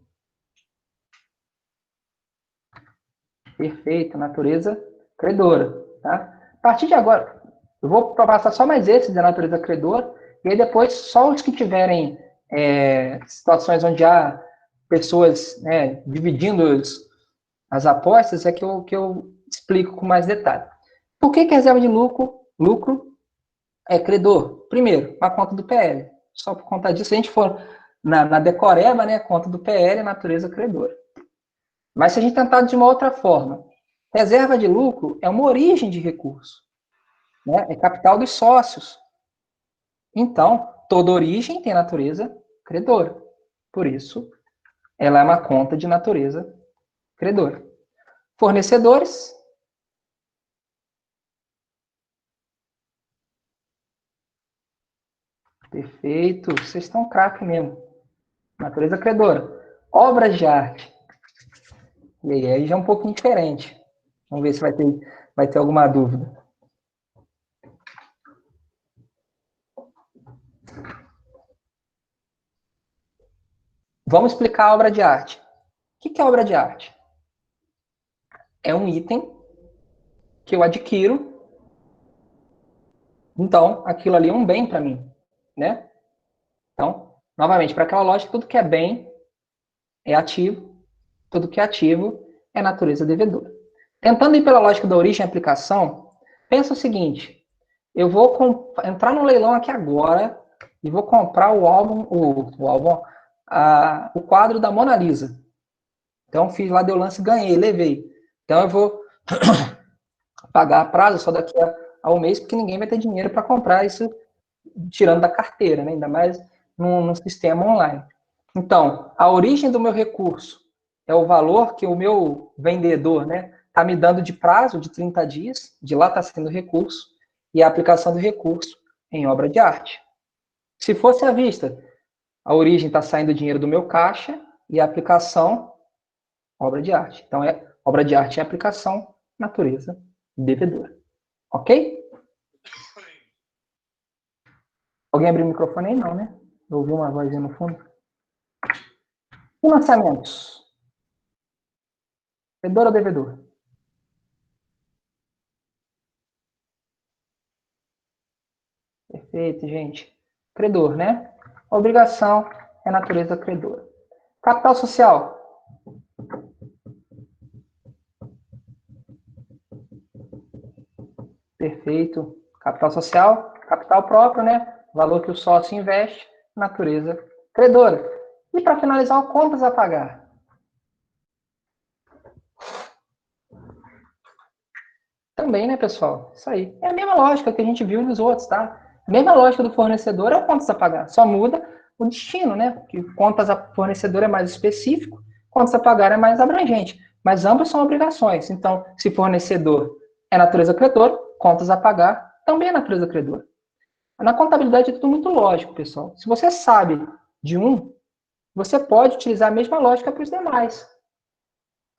Perfeito, natureza credora. Tá? A partir de agora, eu vou passar só mais esses da natureza credora, e aí depois só os que tiverem situações onde há pessoas dividindo as apostas é que eu explico com mais detalhe. Por que reserva de lucro é credor? Primeiro, uma conta do PL. Só por conta disso, se a gente for na decoreba, né, conta do PL é natureza credora. Mas se a gente tentar de uma outra forma, reserva de lucro é uma origem de recurso, né? É capital dos sócios. Então, toda origem tem natureza credora. Por isso, ela é uma conta de natureza credora. Fornecedores. Perfeito. Vocês estão craque mesmo. Natureza credora. Obras de arte. E aí já é um pouquinho diferente. Vamos ver se vai ter alguma dúvida. Vamos explicar a obra de arte. O que é obra de arte? É um item que eu adquiro, então aquilo ali é um bem para mim, né? Então, novamente, para aquela lógica, tudo que é bem é ativo, tudo que é ativo é natureza devedora. Tentando ir pela lógica da origem e aplicação, pensa o seguinte, eu vou entrar no leilão aqui agora e vou comprar o quadro da Mona Lisa. Então, fiz lá, deu lance, ganhei, levei. Então, eu vou pagar a prazo só daqui a um mês, porque ninguém vai ter dinheiro para comprar isso tirando da carteira, né? Ainda mais num sistema online. Então, a origem do meu recurso é o valor que o meu vendedor, né, está me dando de prazo de 30 dias, de lá está sendo recurso, e a aplicação do recurso em obra de arte. Se fosse à vista, a origem está saindo dinheiro do meu caixa e a aplicação, obra de arte. Então, obra de arte é aplicação, natureza devedora. Ok? Alguém abriu o microfone aí? Não, né? Eu ouvi uma vozinha no fundo. Financiamentos. Credor ou devedor? Perfeito, gente. Credor, né? Obrigação é natureza credora. Capital social. Perfeito. Capital social, capital próprio, né? Valor que o sócio investe, natureza credora. E para finalizar, contas a pagar. Também, né, pessoal? Isso aí. É a mesma lógica que a gente viu nos outros, tá? A mesma lógica do fornecedor é o contas a pagar. Só muda o destino, né? Que contas a fornecedor é mais específico, contas a pagar é mais abrangente. Mas ambos são obrigações. Então, se fornecedor é natureza credora, contas a pagar também é natureza credora. Na contabilidade é tudo muito lógico, pessoal. Se você sabe de um, você pode utilizar a mesma lógica para os demais.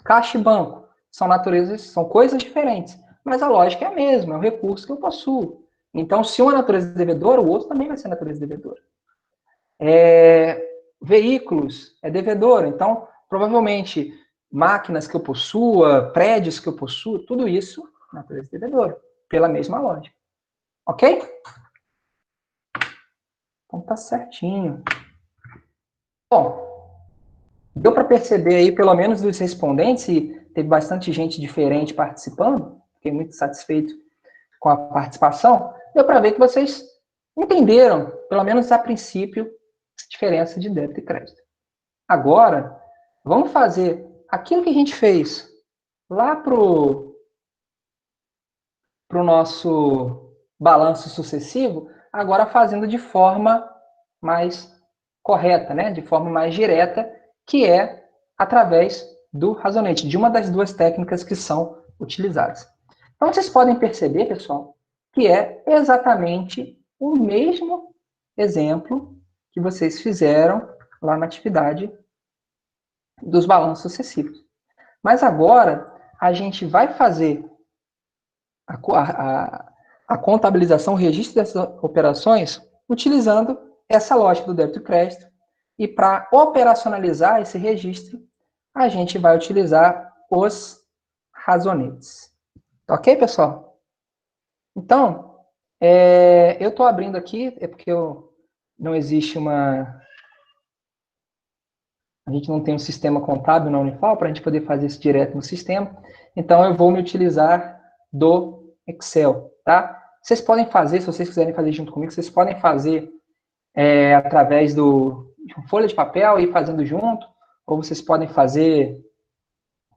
Caixa e banco são naturezas, são coisas diferentes, mas a lógica é a mesma, é o recurso que eu possuo. Então, se um é natureza devedora, o outro também vai ser natureza devedora. Veículos é devedora, então, provavelmente, máquinas que eu possua, prédios que eu possuo, tudo isso, natureza devedora, pela mesma lógica. Ok? Então tá certinho. Bom, deu para perceber aí, pelo menos dos respondentes, e teve bastante gente diferente participando, fiquei muito satisfeito com a participação, deu para ver que vocês entenderam, pelo menos a princípio, a diferença de débito e crédito. Agora, vamos fazer aquilo que a gente fez lá para o nosso balanço sucessivo, agora fazendo de forma mais correta, né? De forma mais direta, que é através do razonete, de uma das duas técnicas que são utilizadas. Então, vocês podem perceber, pessoal, que é exatamente o mesmo exemplo que vocês fizeram lá na atividade dos balanços sucessivos. Mas agora, a gente vai fazer a contabilização, o registro dessas operações, utilizando essa lógica do débito e crédito. E para operacionalizar esse registro, a gente vai utilizar os razonetes. Ok, pessoal? Então, eu estou abrindo aqui, é porque não existe uma... A gente não tem um sistema contábil na Unifal para a gente poder fazer isso direto no sistema. Então, eu vou me utilizar do Excel, tá? Vocês podem fazer, se vocês quiserem fazer junto comigo, vocês podem fazer através de uma folha de papel e ir fazendo junto, ou vocês podem fazer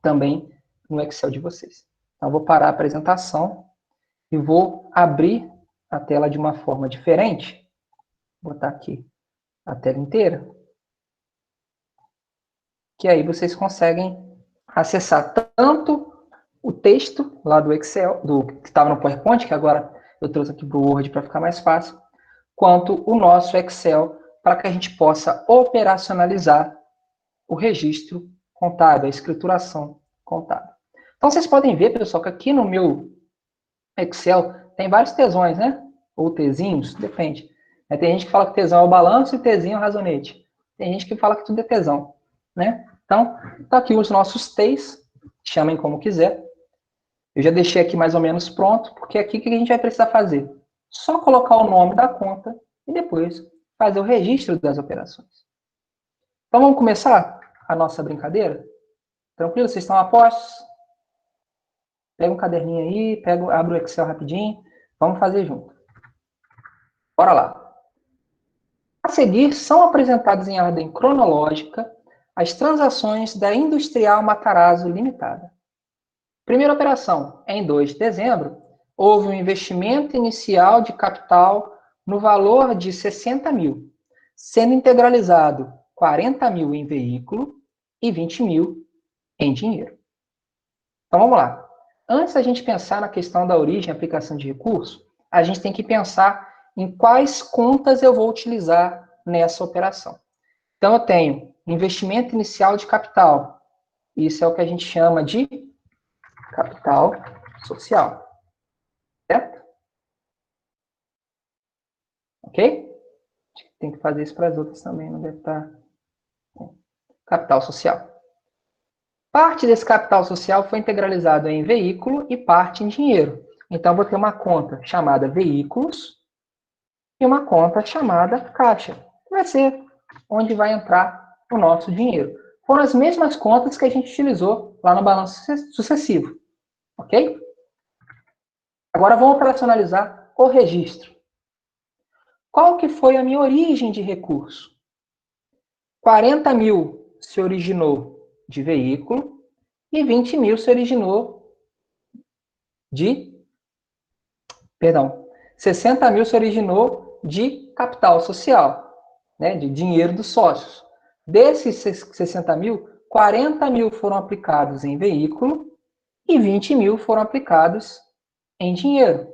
também no Excel de vocês. Então, eu vou parar a apresentação e vou abrir a tela de uma forma diferente. Vou botar aqui a tela inteira. Que aí vocês conseguem acessar tanto o texto lá do Excel, que estava no PowerPoint, que agora eu trouxe aqui para o Word para ficar mais fácil, quanto o nosso Excel, para que a gente possa operacionalizar o registro contábil, a escrituração contábil. Então, vocês podem ver, pessoal, que aqui no meu Excel tem vários tesões, né? Ou tezinhos, depende. Tem gente que fala que tesão é o balanço e tezinho é o razonete. Tem gente que fala que tudo é tesão, né? Então, tá aqui os nossos T's, chamem como quiser. Eu já deixei aqui mais ou menos pronto, porque aqui o que a gente vai precisar fazer? Só colocar o nome da conta e depois fazer o registro das operações. Então, vamos começar a nossa brincadeira? Tranquilo? Vocês estão a postos? Pega um caderninho aí, abre o Excel rapidinho. Vamos fazer junto. Bora lá. A seguir, são apresentadas em ordem cronológica as transações da Industrial Matarazzo Limitada. Primeira operação, em 2 de dezembro, houve um investimento inicial de capital no valor de 60 mil, sendo integralizado 40 mil em veículo e 20 mil em dinheiro. Então, vamos lá. Antes da gente pensar na questão da origem e aplicação de recurso, a gente tem que pensar em quais contas eu vou utilizar nessa operação. Então, eu tenho investimento inicial de capital. Isso é o que a gente chama de capital social. Certo? Ok? Tem que fazer isso para as outras também, não deve estar... Capital social. Parte desse capital social foi integralizado em veículo e parte em dinheiro. Então, vou ter uma conta chamada veículos e uma conta chamada caixa, que vai ser onde vai entrar o nosso dinheiro. Foram as mesmas contas que a gente utilizou lá no balanço sucessivo. Ok? Agora vamos operacionalizar o registro. Qual que foi a minha origem de recurso? 40 mil se originou de veículo e 20 mil se originou de... Perdão, 60 mil se originou de capital social, né, de dinheiro dos sócios. Desses 60 mil, 40 mil foram aplicados em veículo e 20 mil foram aplicados em dinheiro.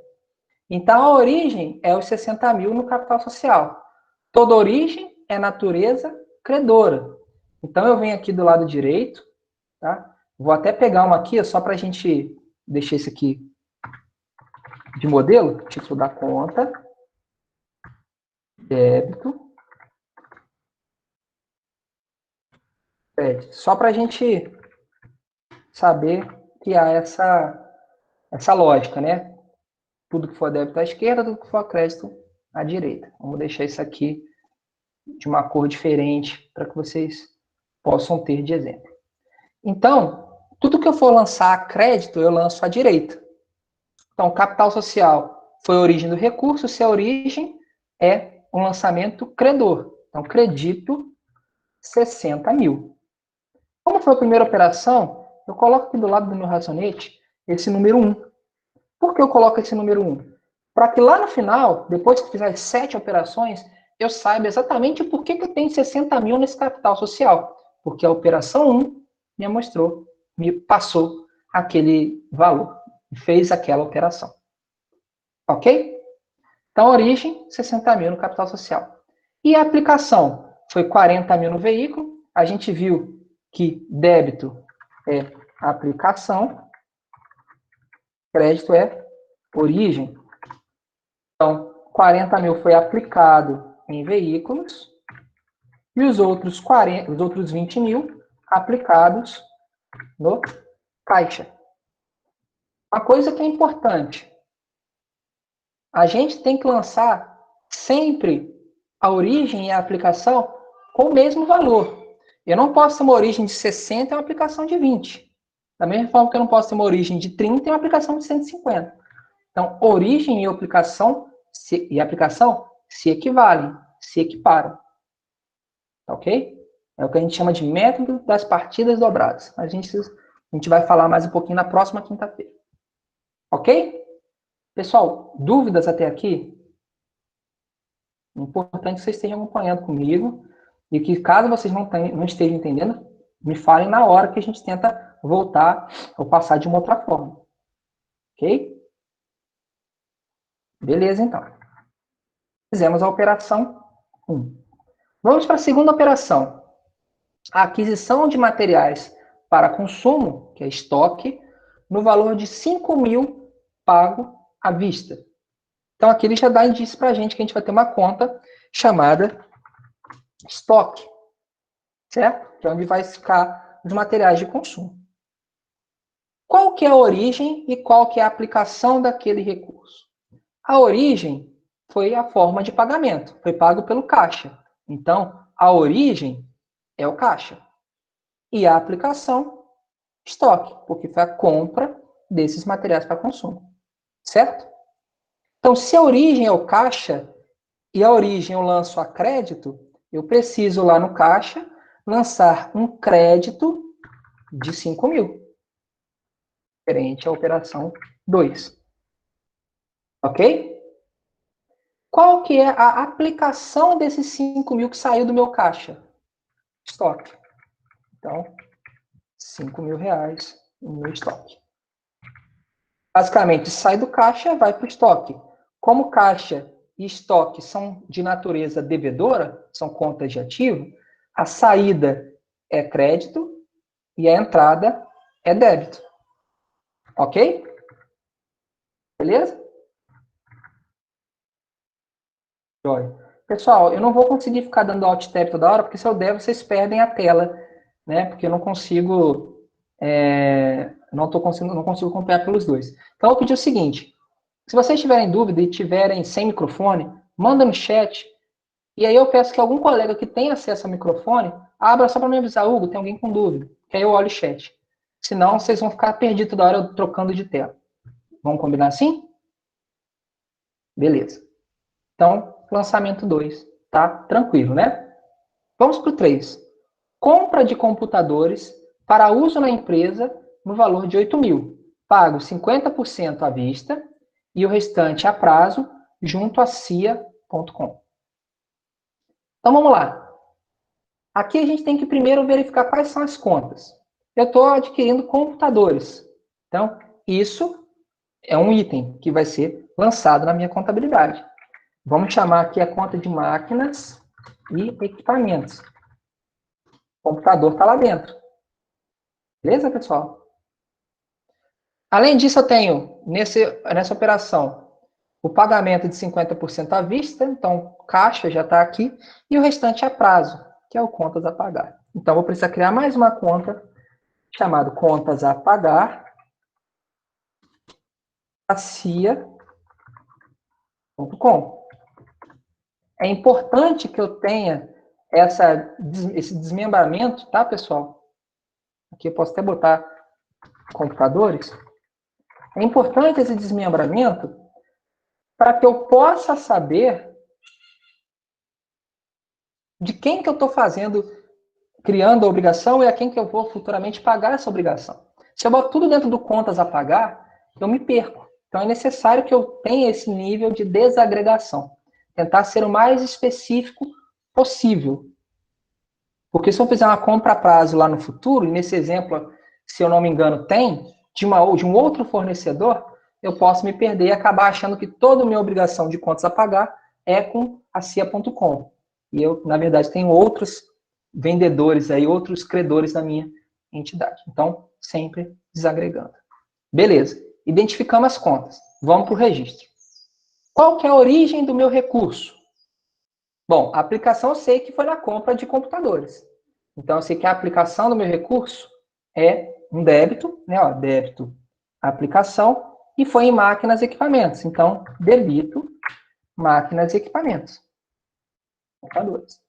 Então, a origem é os 60 mil no capital social. Toda origem é natureza credora. Então, eu venho aqui do lado direito, tá? Vou até pegar uma aqui, só para a gente deixar esse aqui de modelo, título da conta, débito, crédito. Só para a gente saber que há essa lógica, né? Tudo que for débito à esquerda, tudo que for crédito à direita. Vamos deixar isso aqui de uma cor diferente para que vocês possam ter de exemplo. Então, tudo que eu for lançar a crédito, eu lanço à direita. Então, capital social foi a origem do recurso, se a origem é um lançamento credor. Então, credito 60 mil. Como foi a primeira operação, eu coloco aqui do lado do meu racionete esse número 1. Por que eu coloco esse número 1? Para que lá no final, depois que fizer as 7 operações, eu saiba exatamente por que eu tenho 60 mil nesse capital social. Porque a operação 1 me mostrou, me passou aquele valor, fez aquela operação. Ok? Então, origem, 60 mil no capital social. E a aplicação? Foi 40 mil no veículo. A gente viu que débito é aplicação, crédito é origem. Então, 40 mil foi aplicado em veículos e os outros 20 mil aplicados no caixa. Uma coisa que é importante, a gente tem que lançar sempre a origem e a aplicação com o mesmo valor. Eu não posso ter uma origem de 60 e uma aplicação de 20. Da mesma forma que eu não posso ter uma origem de 30 e uma aplicação de 150. Então, origem e aplicação se equivalem, se equiparam. Ok? É o que a gente chama de método das partidas dobradas. A gente vai falar mais um pouquinho na próxima quinta-feira. Ok? Pessoal, dúvidas até aqui? É importante que vocês estejam acompanhando comigo e que, caso vocês não estejam entendendo, me falem na hora que a gente tenta voltar ou passar de uma outra forma. Ok? Beleza, então. Fizemos a operação 1. Vamos para a segunda operação. A aquisição de materiais para consumo, que é estoque, no valor de 5 mil pago à vista. Então, aqui ele já dá indício para a gente que a gente vai ter uma conta chamada estoque, certo? Que é onde vai ficar os materiais de consumo. Qual que é a origem e qual que é a aplicação daquele recurso? A origem foi a forma de pagamento, foi pago pelo caixa. Então, a origem é o caixa. E a aplicação, estoque, porque foi a compra desses materiais para consumo. Certo? Então, se a origem é o caixa e a origem eu lanço a crédito, eu preciso lá no caixa lançar um crédito de 5 mil. Diferente à operação 2. Ok? Qual que é a aplicação desses 5 mil que saiu do meu caixa? Estoque. Então, 5 mil reais no meu estoque. Basicamente, sai do caixa, vai para o estoque. Como caixa e estoque são de natureza devedora, são contas de ativo, a saída é crédito e a entrada é débito. Ok? Beleza? Joia. Pessoal, eu não vou conseguir ficar dando alt tab toda hora, porque se eu der, vocês perdem a tela, né? Porque eu não consigo, não consigo acompanhar pelos dois. Então, eu vou pedir o seguinte: se vocês tiverem dúvida e tiverem sem microfone, manda no chat. E aí eu peço que algum colega que tenha acesso ao microfone abra só para me avisar, Hugo, tem alguém com dúvida. Que aí eu olho o chat. Senão, vocês vão ficar perdidos toda hora trocando de tela. Vamos combinar assim? Beleza. Então, lançamento 2, tá? Tranquilo, né? Vamos para o 3. Compra de computadores para uso na empresa no valor de 8 mil. Pago 50% à vista e o restante a prazo junto a cia.com. Então, vamos lá. Aqui a gente tem que primeiro verificar quais são as contas. Eu estou adquirindo computadores. Então, isso é um item que vai ser lançado na minha contabilidade. Vamos chamar aqui a conta de máquinas e equipamentos. O computador está lá dentro. Beleza, pessoal? Além disso, eu tenho, nessa operação, o pagamento de 50% à vista, então, caixa já está aqui, e o restante a prazo, que é o contas a pagar. Então, vou precisar criar mais uma conta chamada contas a pagar, cia.com. É importante que eu tenha esse desmembramento, tá, pessoal? Aqui eu posso até botar computadores. É importante esse desmembramento para que eu possa saber de quem que eu estou criando a obrigação e a quem que eu vou futuramente pagar essa obrigação. Se eu boto tudo dentro do contas a pagar, eu me perco. Então é necessário que eu tenha esse nível de desagregação. Tentar ser o mais específico possível. Porque se eu fizer uma compra a prazo lá no futuro, e nesse exemplo, se eu não me engano, tem, de um outro fornecedor, eu posso me perder e acabar achando que toda a minha obrigação de contas a pagar é com a cia.com. E eu, na verdade, tenho outros vendedores aí, outros credores da minha entidade. Então, sempre desagregando. Beleza. Identificamos as contas. Vamos para o registro. Qual que é a origem do meu recurso? Bom, a aplicação eu sei que foi na compra de computadores. Então, eu sei que a aplicação do meu recurso é um débito, né? Ó, débito, aplicação, e foi em máquinas e equipamentos. Então, debito, máquinas e equipamentos. Computadores.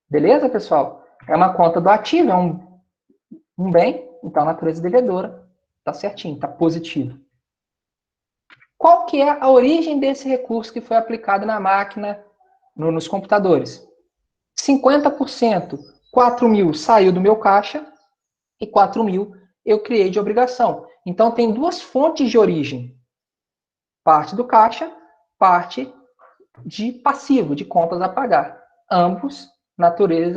Beleza, pessoal? É uma conta do ativo, é um bem, então a natureza devedora está certinho, está positivo. Qual que é a origem desse recurso que foi aplicado na máquina, nos computadores? 50%, 4 mil saiu do meu caixa e 4 mil eu criei de obrigação. Então, tem duas fontes de origem. Parte do caixa, parte de passivo, de contas a pagar. Ambos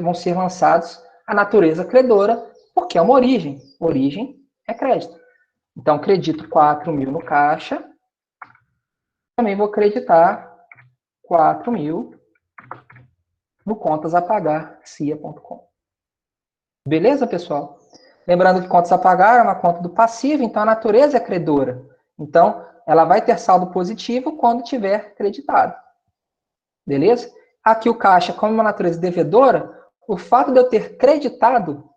vão ser lançados à natureza credora, porque é uma origem. Origem é crédito. Então, credito 4 mil no caixa. Também vou creditar 4 mil no contas a pagar, cia.com. Beleza, pessoal? Lembrando que contas a pagar é uma conta do passivo, então a natureza é credora. Então, ela vai ter saldo positivo quando tiver creditado. Beleza? Aqui o caixa, como uma natureza devedora, o fato de eu ter creditado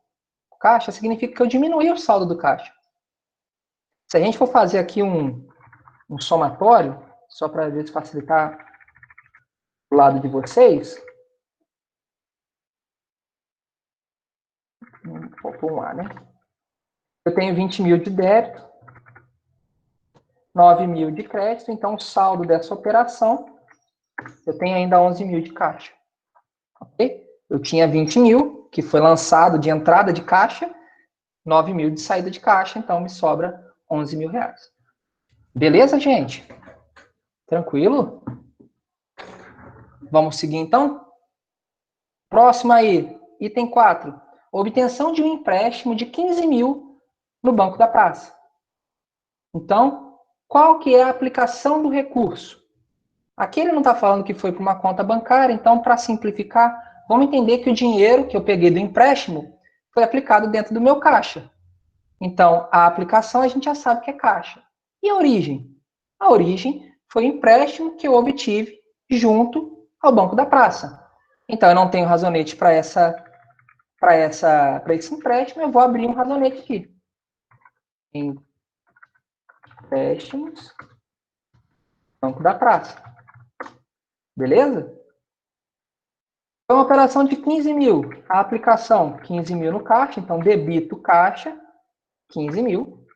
o caixa significa que eu diminuí o saldo do caixa. Se a gente for fazer aqui um somatório, só para ver se facilitar o lado de vocês, faltou um A, né? Eu tenho 20 mil de débito, 9 mil de crédito, então o saldo dessa operação, eu tenho ainda 11 mil de caixa. Ok? Eu tinha 20 mil, que foi lançado de entrada de caixa, 9 mil de saída de caixa, então me sobra 11 mil reais. Beleza, gente? Tranquilo? Vamos seguir, então? Próximo aí, item 4. Obtenção de um empréstimo de 15 mil no Banco da Praça. Então, qual que é a aplicação do recurso? Aqui ele não está falando que foi para uma conta bancária, então, para simplificar, vamos entender que o dinheiro que eu peguei do empréstimo foi aplicado dentro do meu caixa. Então, a aplicação a gente já sabe que é caixa. E a origem? A origem foi o empréstimo que eu obtive junto ao Banco da Praça. Então, eu não tenho razonete para esse empréstimo, eu vou abrir um razonete aqui. Empréstimos, Banco da Praça. Beleza? Então, uma operação de 15 mil. A aplicação, 15 mil no caixa. Então, debito caixa, 15 mil.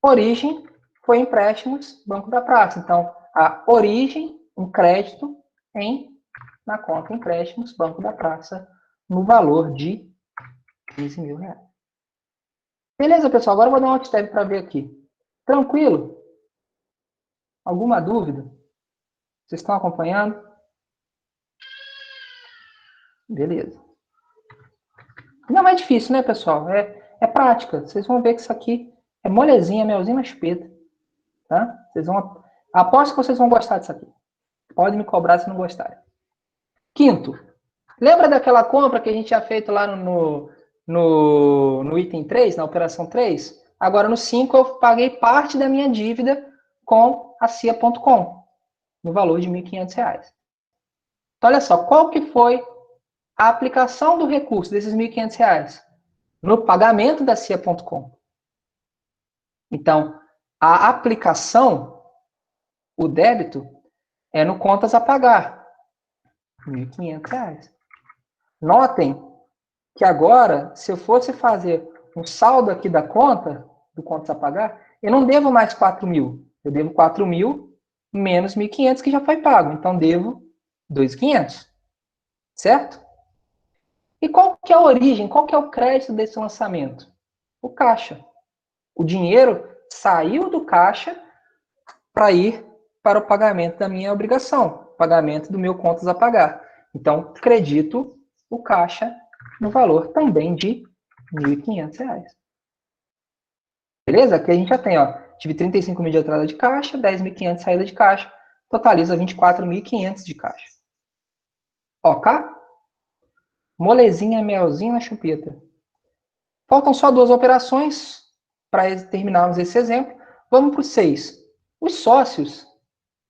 Origem foi empréstimos, Banco da Praça. Então, a origem, um crédito na conta empréstimos, Banco da Praça, no valor de 15 mil reais. Beleza, pessoal? Agora eu vou dar um alt tab para ver aqui. Tranquilo? Alguma dúvida? Vocês estão acompanhando? Beleza. Não é difícil, né, pessoal? É prática. Vocês vão ver que isso aqui é molezinha, melzinho na chupeta. Tá? Aposto que vocês vão gostar disso aqui. Pode me cobrar se não gostarem. Quinto, lembra daquela compra que a gente tinha feito lá no item 3, na operação 3? Agora no 5 eu paguei parte da minha dívida com a cia.com, no valor de R$ 1.500. Então olha só, qual que foi a aplicação do recurso desses R$ 1.500 no pagamento da CIA.com. Então, a aplicação, o débito, é no contas a pagar, R$ 1.500. Notem que agora, se eu fosse fazer um saldo aqui da conta, do contas a pagar, eu não devo mais 4.000. Eu devo 4.000 menos 1.500 que já foi pago. Então, devo 2.500. Certo? E qual que é a origem, qual que é o crédito desse lançamento? O caixa. O dinheiro saiu do caixa para ir para o pagamento da minha obrigação, pagamento do meu contas a pagar. Então, credito o caixa no valor também de R$ 1.500. Beleza? Aqui a gente já tem, ó, tive 35.000 de entrada de caixa, 10.500 saída de caixa, totaliza 24.500 de caixa. Ok? Molezinha, melzinho na chupeta. Faltam só 2 operações para terminarmos esse exemplo. Vamos para o 6. Os sócios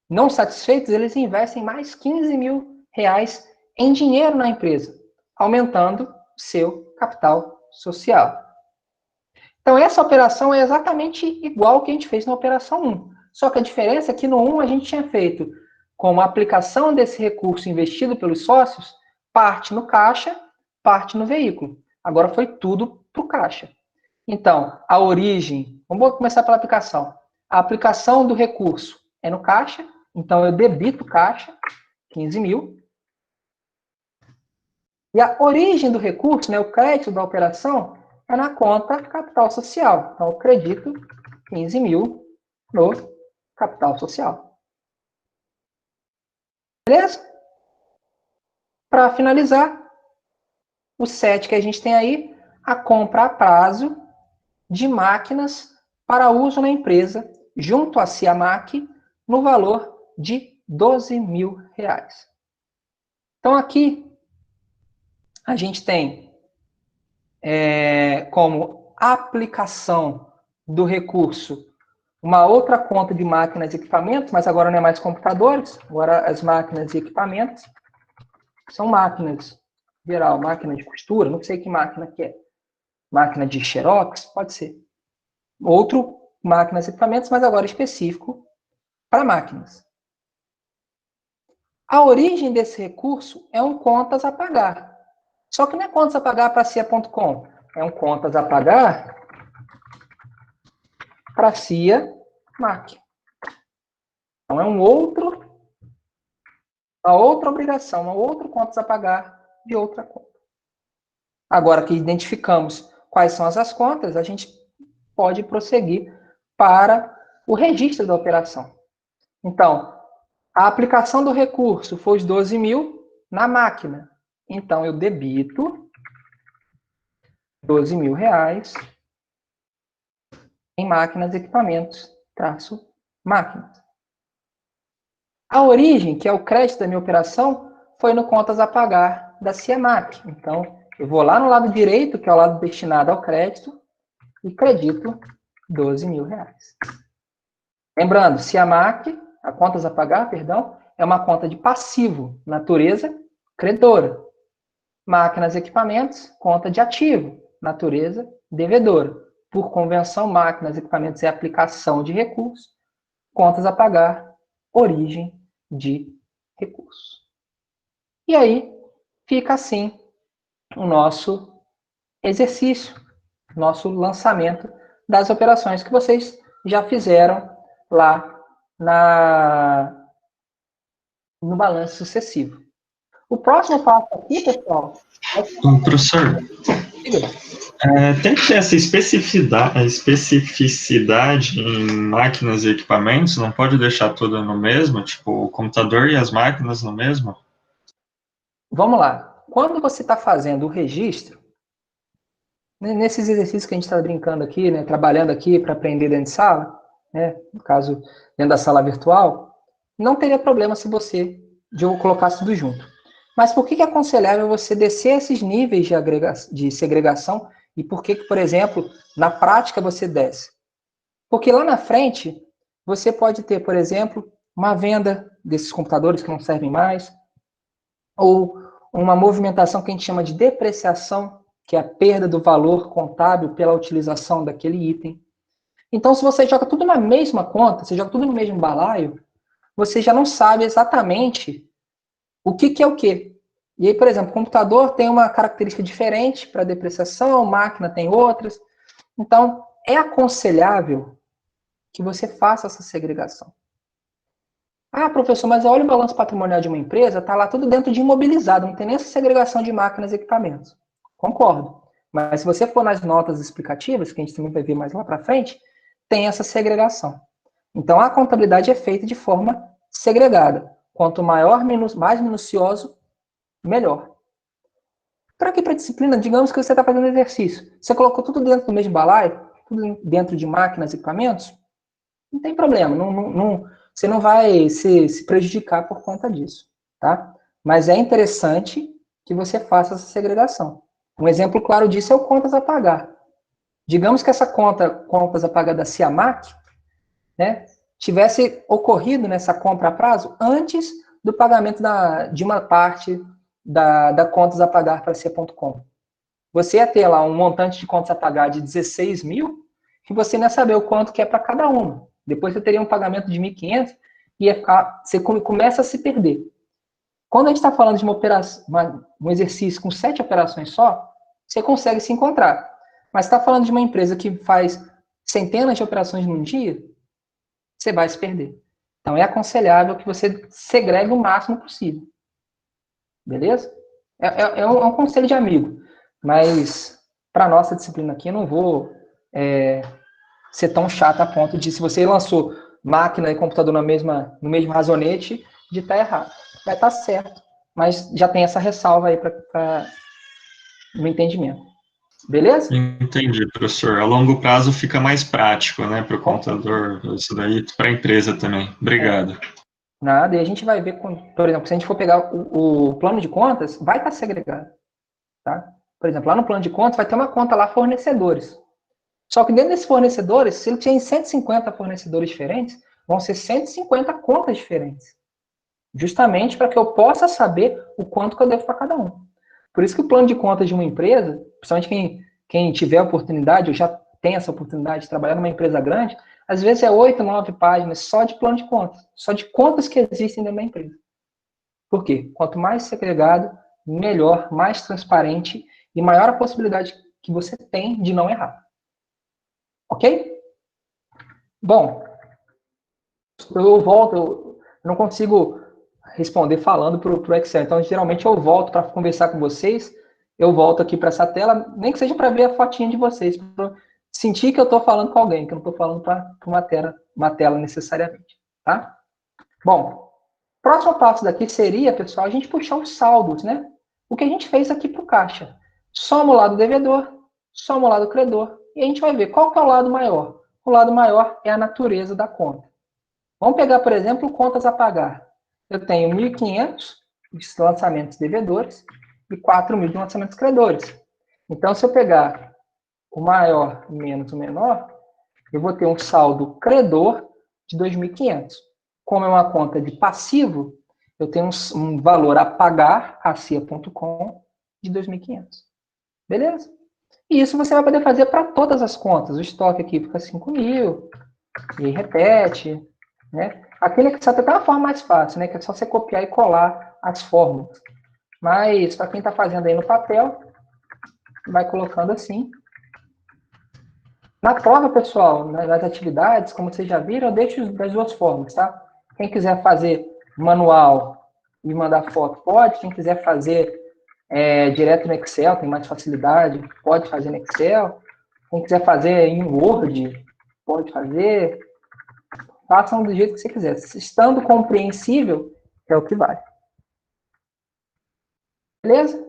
não satisfeitos, eles investem mais R$ 15.000 em dinheiro na empresa, aumentando o seu capital social. Então, essa operação é exatamente igual ao que a gente fez na operação 1. Só que a diferença é que no 1 a gente tinha feito com a aplicação desse recurso investido pelos sócios, parte no caixa, parte no veículo. Agora foi tudo para o caixa. Então, a origem, vamos começar pela aplicação. A aplicação do recurso é no caixa, então eu debito caixa, 15.000. E a origem do recurso, né, o crédito da operação, é na conta capital social. Então, eu credito 15.000 no capital social. Beleza? Para finalizar, o 7 que a gente tem aí, a compra a prazo de máquinas para uso na empresa, junto à Ciamac, no valor de R$ 12.000. Então, aqui, a gente tem como aplicação do recurso uma outra conta de máquinas e equipamentos, mas agora não é mais computadores, agora as máquinas e equipamentos são máquinas, geral, máquina de costura, não sei que máquina que é. Máquina de xerox, pode ser. Outro, máquinas e equipamentos, mas agora específico para máquinas. A origem desse recurso é um contas a pagar. Só que não é contas a pagar para CIA.com, é um contas a pagar para Ciamac. Então, é uma outra obrigação, um outro contas a pagar de outra conta. Agora que identificamos quais são as contas, a gente pode prosseguir para o registro da operação. Então, a aplicação do recurso foi os 12.000 na máquina. Então, eu debito R$ 12.000 em máquinas e equipamentos, traço máquinas. A origem, que é o crédito da minha operação, foi no contas a pagar da Ciamac. Então, eu vou lá no lado direito, que é o lado destinado ao crédito, e credito R$ 12.000. Lembrando, Ciamac, a contas a pagar, perdão, é uma conta de passivo, natureza credora. Máquinas e equipamentos, conta de ativo, natureza devedora. Por convenção, máquinas e equipamentos é aplicação de recurso, contas a pagar, origem de recurso. E aí, fica assim o nosso exercício, nosso lançamento das operações que vocês já fizeram lá no balanço sucessivo. O próximo passo aqui, pessoal... Professor, tem que ter essa especificidade em máquinas e equipamentos? Não pode deixar tudo no mesmo? Tipo, o computador e as máquinas no mesmo? Vamos lá. Quando você está fazendo o registro, nesses exercícios que a gente está brincando aqui, né, trabalhando aqui para aprender dentro de sala, né, no caso, dentro da sala virtual, não teria problema se você colocasse tudo junto. Mas por que é aconselhável você descer esses níveis de segregação e por que, por exemplo, na prática você desce? Porque lá na frente, você pode ter, por exemplo, uma venda desses computadores que não servem mais, ou uma movimentação que a gente chama de depreciação, que é a perda do valor contábil pela utilização daquele item. Então, se você joga tudo na mesma conta, você joga tudo no mesmo balaio, você já não sabe exatamente o que é o quê. E aí, por exemplo, o computador tem uma característica diferente para depreciação, máquina tem outras. Então, é aconselhável que você faça essa segregação. Ah, professor, mas olha o balanço patrimonial de uma empresa, está lá tudo dentro de imobilizado, não tem nem essa segregação de máquinas e equipamentos. Concordo. Mas se você for nas notas explicativas, que a gente também vai ver mais lá para frente, tem essa segregação. Então, a contabilidade é feita de forma segregada. Quanto maior, mais minucioso, melhor. Para aqui, para a disciplina, digamos que você está fazendo exercício. Você colocou tudo dentro do mesmo balaio, tudo dentro de máquinas e equipamentos, não tem problema. Você não vai se prejudicar por conta disso. Tá? Mas é interessante que você faça essa segregação. Um exemplo claro disso é o contas a pagar. Digamos que essa contas a pagar da Ciamac, né, tivesse ocorrido nessa compra a prazo antes do pagamento de uma parte da contas a pagar para a C.com. Você ia ter lá um montante de contas a pagar de 16 mil e você não ia saber o quanto que é para cada uma. Depois você teria um pagamento de 1.500 e ia ficar, você começa a se perder. Quando a gente está falando de uma operação, um exercício com 7 operações só, você consegue se encontrar. Mas está falando de uma empresa que faz centenas de operações num dia, você vai se perder. Então, é aconselhável que você segregue o máximo possível. Beleza? É um conselho de amigo. Mas, para a nossa disciplina aqui, eu não vou ser tão chato a ponto de, se você lançou máquina e computador no mesmo razonete, de estar errado. Vai estar certo. Mas já tem essa ressalva aí para no entendimento. Beleza? Entendi, professor. A longo prazo fica mais prático, né, para o contador, isso daí, para a empresa também. Obrigado. Nada, e a gente vai ver, por exemplo, se a gente for pegar o plano de contas, vai estar segregado. Tá? Por exemplo, lá no plano de contas vai ter uma conta lá, fornecedores. Só que dentro desses fornecedores, se ele tem 150 fornecedores diferentes, vão ser 150 contas diferentes. Justamente para que eu possa saber o quanto que eu devo para cada um. Por isso que o plano de contas de uma empresa, principalmente quem tiver a oportunidade, ou já tem essa oportunidade de trabalhar numa empresa grande, às vezes é 8, 9 páginas só de plano de contas. Só de contas que existem dentro da empresa. Por quê? Quanto mais segregado, melhor, mais transparente e maior a possibilidade que você tem de não errar. Ok? Bom, eu volto, eu não consigo responder falando para o Excel, então geralmente eu volto para conversar com vocês, eu volto aqui para essa tela, nem que seja para ver a fotinha de vocês, para sentir que eu estou falando com alguém, que eu não estou falando para uma tela necessariamente. Tá? Bom, próximo passo daqui seria, pessoal, a gente puxar os saldos, né? O que a gente fez aqui para o caixa. Soma o lado devedor, soma o lado credor, e a gente vai ver qual que é o lado maior. O lado maior é a natureza da conta. Vamos pegar, por exemplo, contas a pagar. Eu tenho 1.500 de lançamentos devedores e 4.000 de lançamentos credores. Então, se eu pegar o maior menos o menor, eu vou ter um saldo credor de 2.500. Como é uma conta de passivo, eu tenho um valor a pagar, a CIA.com, de 2.500. Beleza? E isso você vai poder fazer para todas as contas. O estoque aqui fica 5.000, e aí repete, né? Aquele que só tem uma forma mais fácil, né? Que é só você copiar e colar as fórmulas. Mas, para quem está fazendo aí no papel, vai colocando assim. Na prova, pessoal, nas atividades, como vocês já viram, eu deixo das duas formas, tá? Quem quiser fazer manual e mandar foto, pode. Quem quiser fazer direto no Excel, tem mais facilidade, pode fazer no Excel. Quem quiser fazer em Word, pode fazer. Façam do jeito que você quiser. Estando compreensível, é o que vale. Beleza?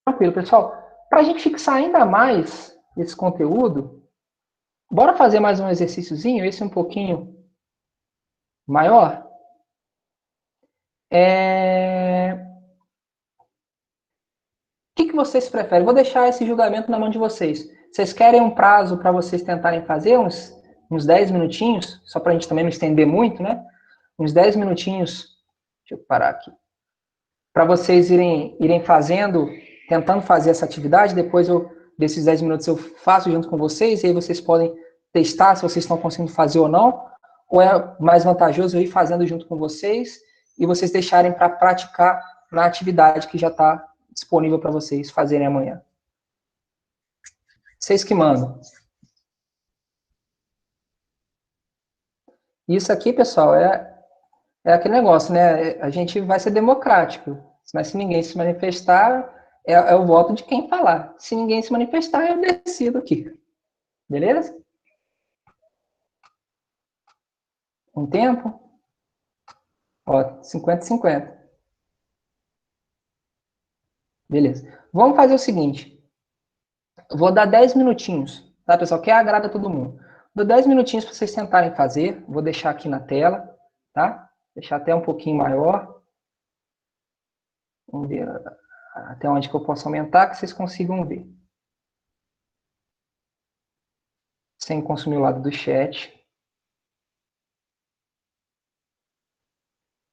Tranquilo, pessoal. Para a gente fixar ainda mais esse conteúdo, bora fazer mais um exercíciozinho, esse um pouquinho maior. O que vocês preferem? Vou deixar esse julgamento na mão de vocês. Vocês querem um prazo para vocês tentarem fazer uns 10 minutinhos, só para a gente também não estender muito, né? Uns 10 minutinhos. Deixa eu parar aqui. para vocês irem fazendo, tentando fazer essa atividade, depois desses 10 minutos eu faço junto com vocês, e aí vocês podem testar se vocês estão conseguindo fazer ou não, ou é mais vantajoso eu ir fazendo junto com vocês e vocês deixarem para praticar na atividade que já está disponível para vocês fazerem amanhã. Vocês que mandam. Isso aqui, pessoal, é aquele negócio, né? A gente vai ser democrático, mas se ninguém se manifestar, é o voto de quem falar. Se ninguém se manifestar, eu decido aqui. Beleza? Um tempo? Ó, 50-50. Beleza. Vamos fazer o seguinte. Vou dar 10 minutinhos, tá, pessoal? Que agrada todo mundo. Dou 10 minutinhos para vocês tentarem fazer. Vou deixar aqui na tela, tá? Deixar até um pouquinho maior. Vamos ver até onde que eu posso aumentar, que vocês consigam ver. Sem consumir o lado do chat.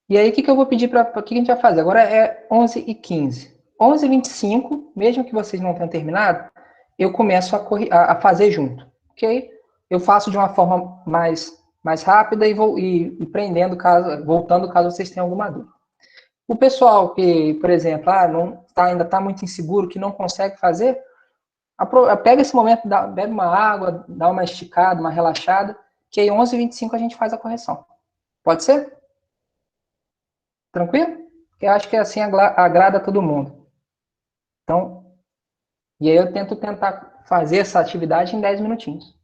E aí, o que eu vou pedir para... O que a gente vai fazer? Agora é 11h15. 11h25, mesmo que vocês não tenham terminado, eu começo a fazer junto, ok? Eu faço de uma forma mais rápida e prendendo, voltando caso vocês tenham alguma dúvida. O pessoal que, por exemplo, ainda está muito inseguro, que não consegue fazer, pega esse momento, bebe uma água, dá uma esticada, uma relaxada, que aí 11h25 a gente faz a correção. Pode ser? Tranquilo? Eu acho que assim agrada a todo mundo. Então, e aí eu tentar fazer essa atividade em 10 minutinhos.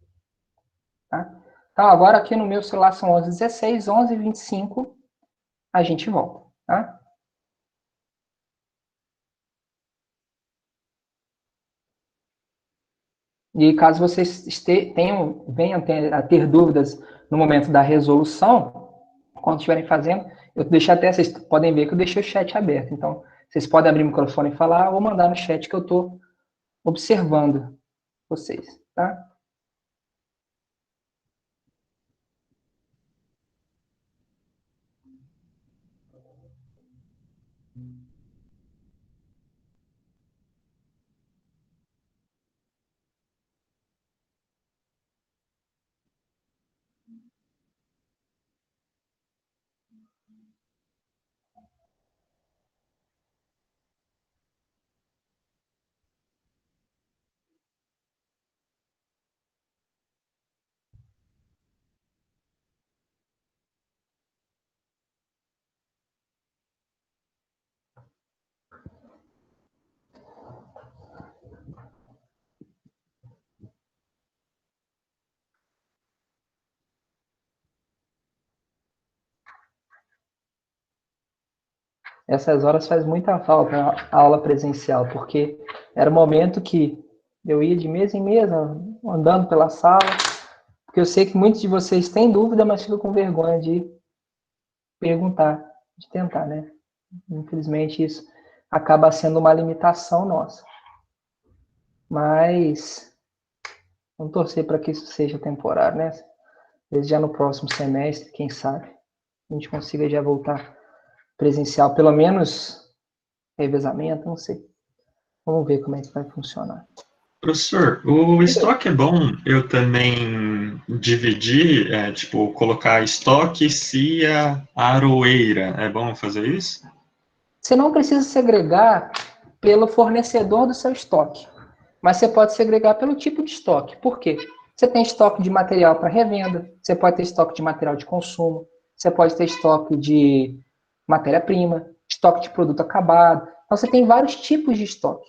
Tá? Então, agora aqui no meu celular são 11h16, 11h25, a gente volta. Tá? E caso vocês venham a ter dúvidas no momento da resolução, quando estiverem fazendo, eu deixei até, vocês podem ver que eu deixei o chat aberto. Então, vocês podem abrir o microfone e falar, ou mandar no chat que eu estou observando vocês. Tá? Essas horas faz muita falta a aula presencial, porque era o momento que eu ia de mesa em mesa, andando pela sala, porque eu sei que muitos de vocês têm dúvida, mas ficam com vergonha de perguntar, de tentar, né? Infelizmente, isso acaba sendo uma limitação nossa. Mas vamos torcer para que isso seja temporário, né? Desde já no próximo semestre, quem sabe, a gente consiga já voltar presencial, pelo menos revezamento, não sei. Vamos ver como é que vai funcionar. Professor, o estoque é bom eu também dividir, tipo, colocar estoque, cia, aroeira. É bom fazer isso? Você não precisa segregar pelo fornecedor do seu estoque, mas você pode segregar pelo tipo de estoque. Por quê? Você tem estoque de material para revenda, você pode ter estoque de material de consumo, você pode ter estoque de matéria-prima, estoque de produto acabado. Então, você tem vários tipos de estoque.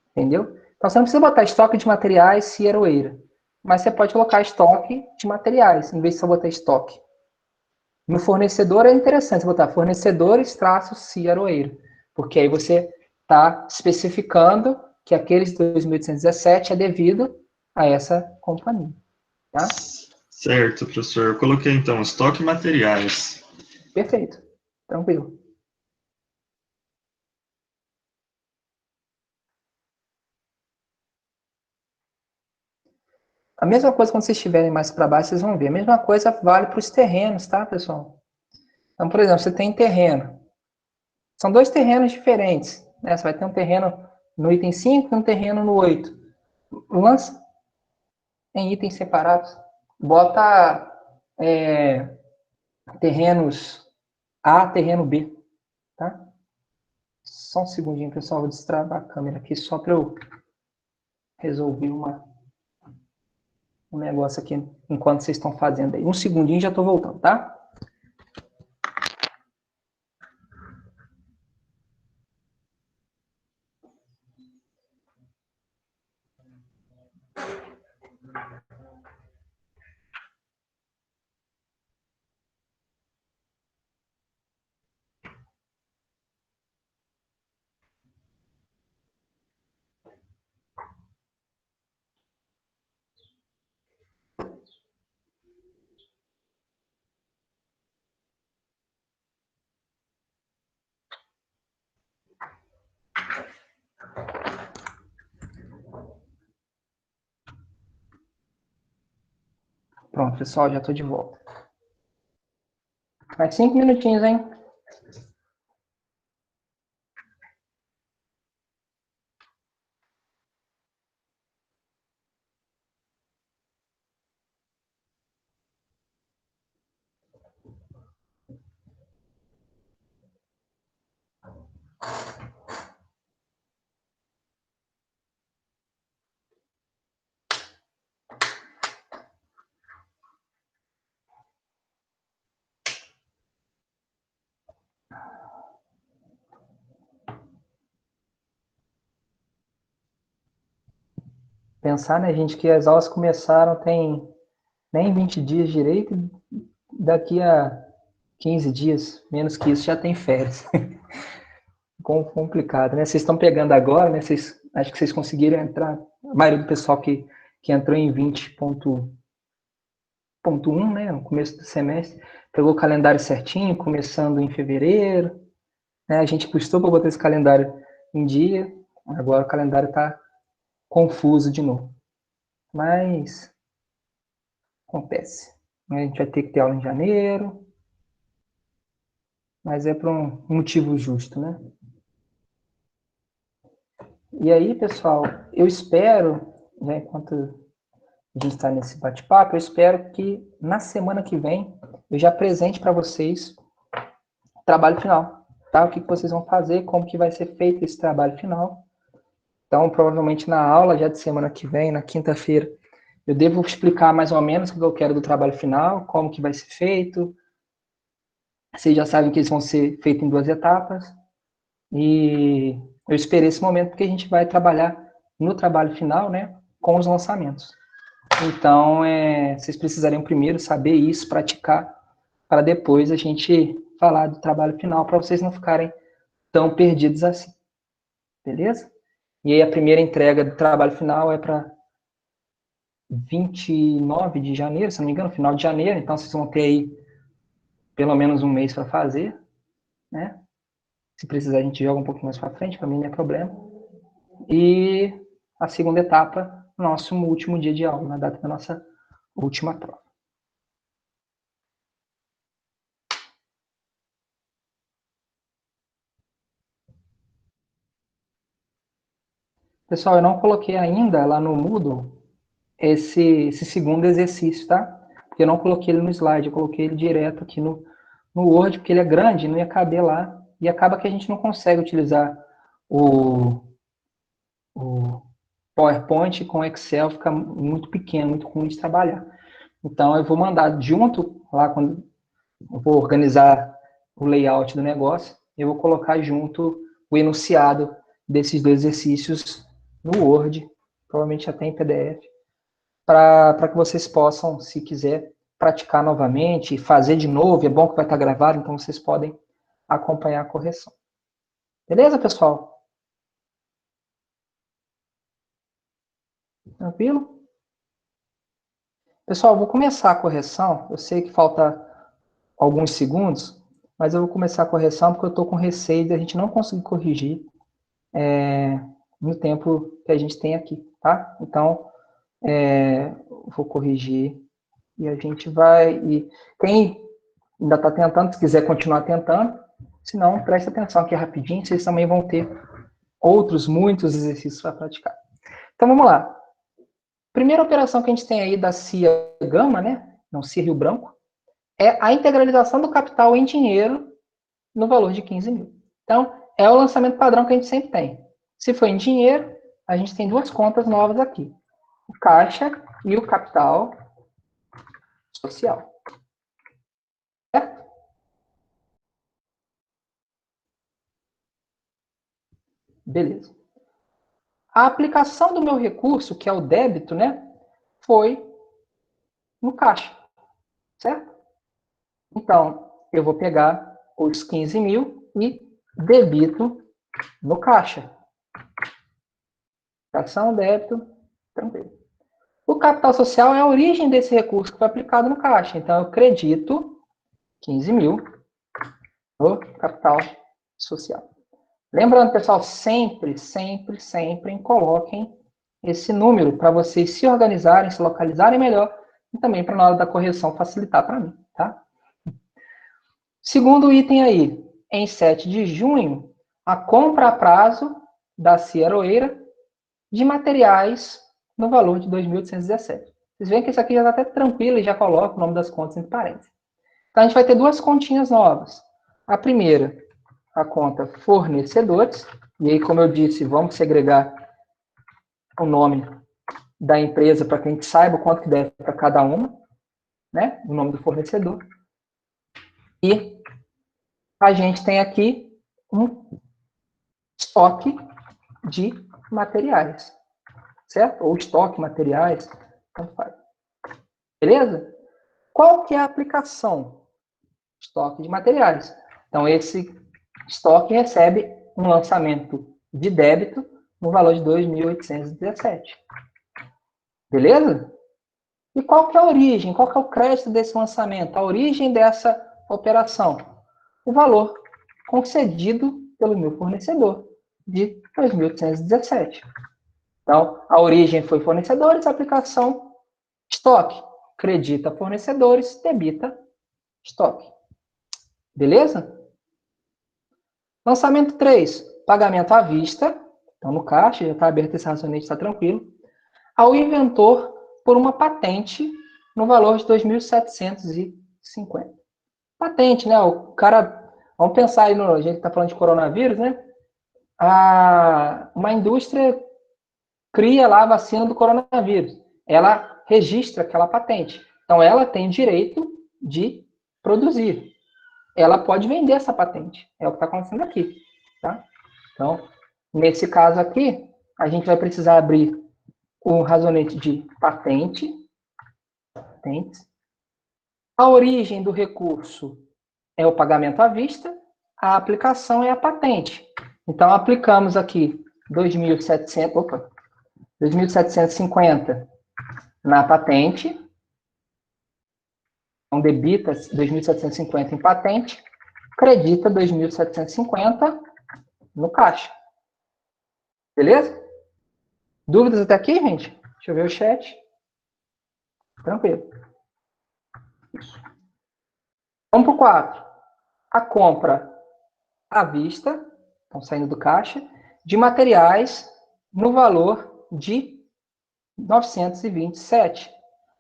Entendeu? Então, você não precisa botar estoque de materiais e aroeira, mas você pode colocar estoque de materiais, em vez de só botar estoque. No fornecedor é interessante botar fornecedores traço se aroeira, porque aí você está especificando que aqueles 2.817 é devido a essa companhia. Tá? Certo, professor. Eu coloquei, então, estoque e materiais. Perfeito. Tranquilo. A mesma coisa quando vocês estiverem mais para baixo, vocês vão ver. A mesma coisa vale para os terrenos, tá, pessoal? Então, por exemplo, você tem terreno. São dois terrenos diferentes, né? Você vai ter um terreno no item 5 e um terreno no 8. Lança em itens separados. Bota terrenos A, terreno B, tá? Só um segundinho, pessoal, vou destravar a câmera aqui só para eu resolver um negócio aqui enquanto vocês estão fazendo aí. Um segundinho e já estou voltando, tá? Pronto, pessoal, já estou de volta. Mais 5 minutinhos, hein? Pensar, né, gente, que as aulas começaram tem nem 20 dias direito, daqui a 15 dias, menos que isso, já tem férias. Complicado, né? Vocês estão pegando agora, né? Acho que vocês conseguiram entrar, a maioria do pessoal que entrou em 20.1, né, no começo do semestre, pegou o calendário certinho, começando em fevereiro, né? A gente custou para botar esse calendário em dia, agora o calendário está confuso de novo. Mas acontece. A gente vai ter que ter aula em janeiro, mas é por um motivo justo, né? E aí, pessoal, eu espero, né, enquanto a gente está nesse bate-papo, eu espero que na semana que vem eu já apresente para vocês o trabalho final, tá? O que vocês vão fazer, como que vai ser feito esse trabalho final. Então, provavelmente na aula já de semana que vem, na quinta-feira, eu devo explicar mais ou menos o que eu quero do trabalho final, como que vai ser feito. Vocês já sabem que eles vão ser feitos em 2 etapas. E eu esperei esse momento porque a gente vai trabalhar no trabalho final, né, com os lançamentos. Então, vocês precisariam primeiro saber isso, praticar, para depois a gente falar do trabalho final, para vocês não ficarem tão perdidos assim. Beleza? E aí a primeira entrega do trabalho final é para 29 de janeiro, se não me engano, final de janeiro, então vocês vão ter aí pelo menos um mês para fazer, né? Se precisar, a gente joga um pouquinho mais para frente, para mim não é problema. E a segunda etapa, nosso último dia de aula, na data da nossa última prova. Pessoal, eu não coloquei ainda lá no Moodle esse segundo exercício, tá? Porque eu não coloquei ele no slide, eu coloquei ele direto aqui no Word, porque ele é grande, não ia caber lá, e acaba que a gente não consegue utilizar o PowerPoint com Excel, fica muito pequeno, muito ruim de trabalhar. Então, eu vou mandar junto, lá quando eu vou organizar o layout do negócio, eu vou colocar junto o enunciado desses 2 exercícios no Word, provavelmente até em PDF, para que vocês possam, se quiser, praticar novamente, fazer de novo, é bom que vai estar gravado, então vocês podem acompanhar a correção. Beleza, pessoal? Tranquilo? Pessoal, eu vou começar a correção, eu sei que falta alguns segundos, mas eu vou começar a correção porque eu estou com receio de a gente não conseguir corrigir no tempo que a gente tem aqui, tá? Então, vou corrigir e a gente vai... E quem ainda está tentando, se quiser continuar tentando, Se não, preste atenção aqui rapidinho, vocês também vão ter outros, muitos exercícios para praticar. Então, vamos lá. Primeira operação que a gente tem aí da CIA Gama, né? Não, CIA Rio Branco, é a integralização do capital em dinheiro no valor de 15 mil. Então, é o lançamento padrão que a gente sempre tem. Se for em dinheiro, a gente tem duas contas novas aqui. O caixa e o capital social. Certo? Beleza. A aplicação do meu recurso, que é o débito, né, foi no caixa. Certo? Então, eu vou pegar os 15 mil e debito no caixa. Ação, débito, tranquilo. O capital social é a origem desse recurso que foi aplicado no caixa. Então, eu credito 15 mil no capital social. Lembrando, pessoal, sempre coloquem esse número para vocês se organizarem, se localizarem melhor e também para na hora da correção facilitar para mim, tá? Segundo item aí, em 7 de junho, a compra a prazo da CIA Aroeira de materiais no valor de 2.817. Vocês veem que isso aqui já está até tranquilo e já coloca o nome das contas entre parênteses. Então, a gente vai ter duas continhas novas. A primeira, a conta fornecedores. E aí, como eu disse, vamos segregar o nome da empresa para que a gente saiba o quanto que deve para cada uma, né? O nome do fornecedor. E a gente tem aqui um estoque de materiais, certo? Ou estoque materiais, tanto faz. Beleza? Qual que é a aplicação? Estoque de materiais. Então, esse estoque recebe um lançamento de débito no valor de 2.817. Beleza? E qual que é a origem? Qual que é o crédito desse lançamento? A origem dessa operação? O valor concedido pelo meu fornecedor, de 2.817. Então, a origem foi fornecedores, a aplicação estoque. Credita fornecedores, debita estoque. Beleza? Lançamento 3, pagamento à vista. Então, no caixa, já está aberto esse racionete, está tranquilo. Ao inventor por uma patente no valor de 2.750. Patente, né? O cara, vamos pensar aí, a gente está falando de coronavírus, né? Uma indústria cria lá a vacina do coronavírus. Ela registra aquela patente. Então, ela tem direito de produzir. Ela pode vender essa patente. É o que está acontecendo aqui. Tá? Então, nesse caso aqui, a gente vai precisar abrir o razonete de patentes. A origem do recurso é o pagamento à vista, a aplicação é a patente. Então, aplicamos aqui 2.750 na patente. Então, debita 2.750 em patente, credita 2.750 no caixa. Beleza? Dúvidas até aqui, gente? Deixa eu ver o chat. Tranquilo. Vamos para o 4. A compra à vista, estão saindo do caixa, de materiais no valor de 927.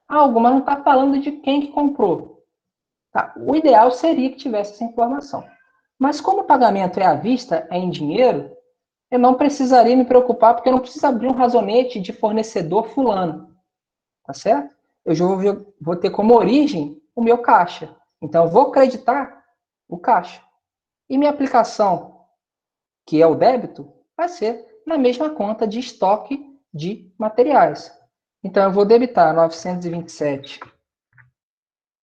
Alguma não está falando de quem que comprou. Tá? O ideal seria que tivesse essa informação. Mas como o pagamento é à vista, é em dinheiro, eu não precisaria me preocupar, porque eu não preciso abrir um razonete de fornecedor fulano. Tá certo? Eu já vou ter como origem o meu caixa. Então, eu vou acreditar o caixa. E minha aplicação, que é o débito, vai ser na mesma conta de estoque de materiais. Então, eu vou debitar 927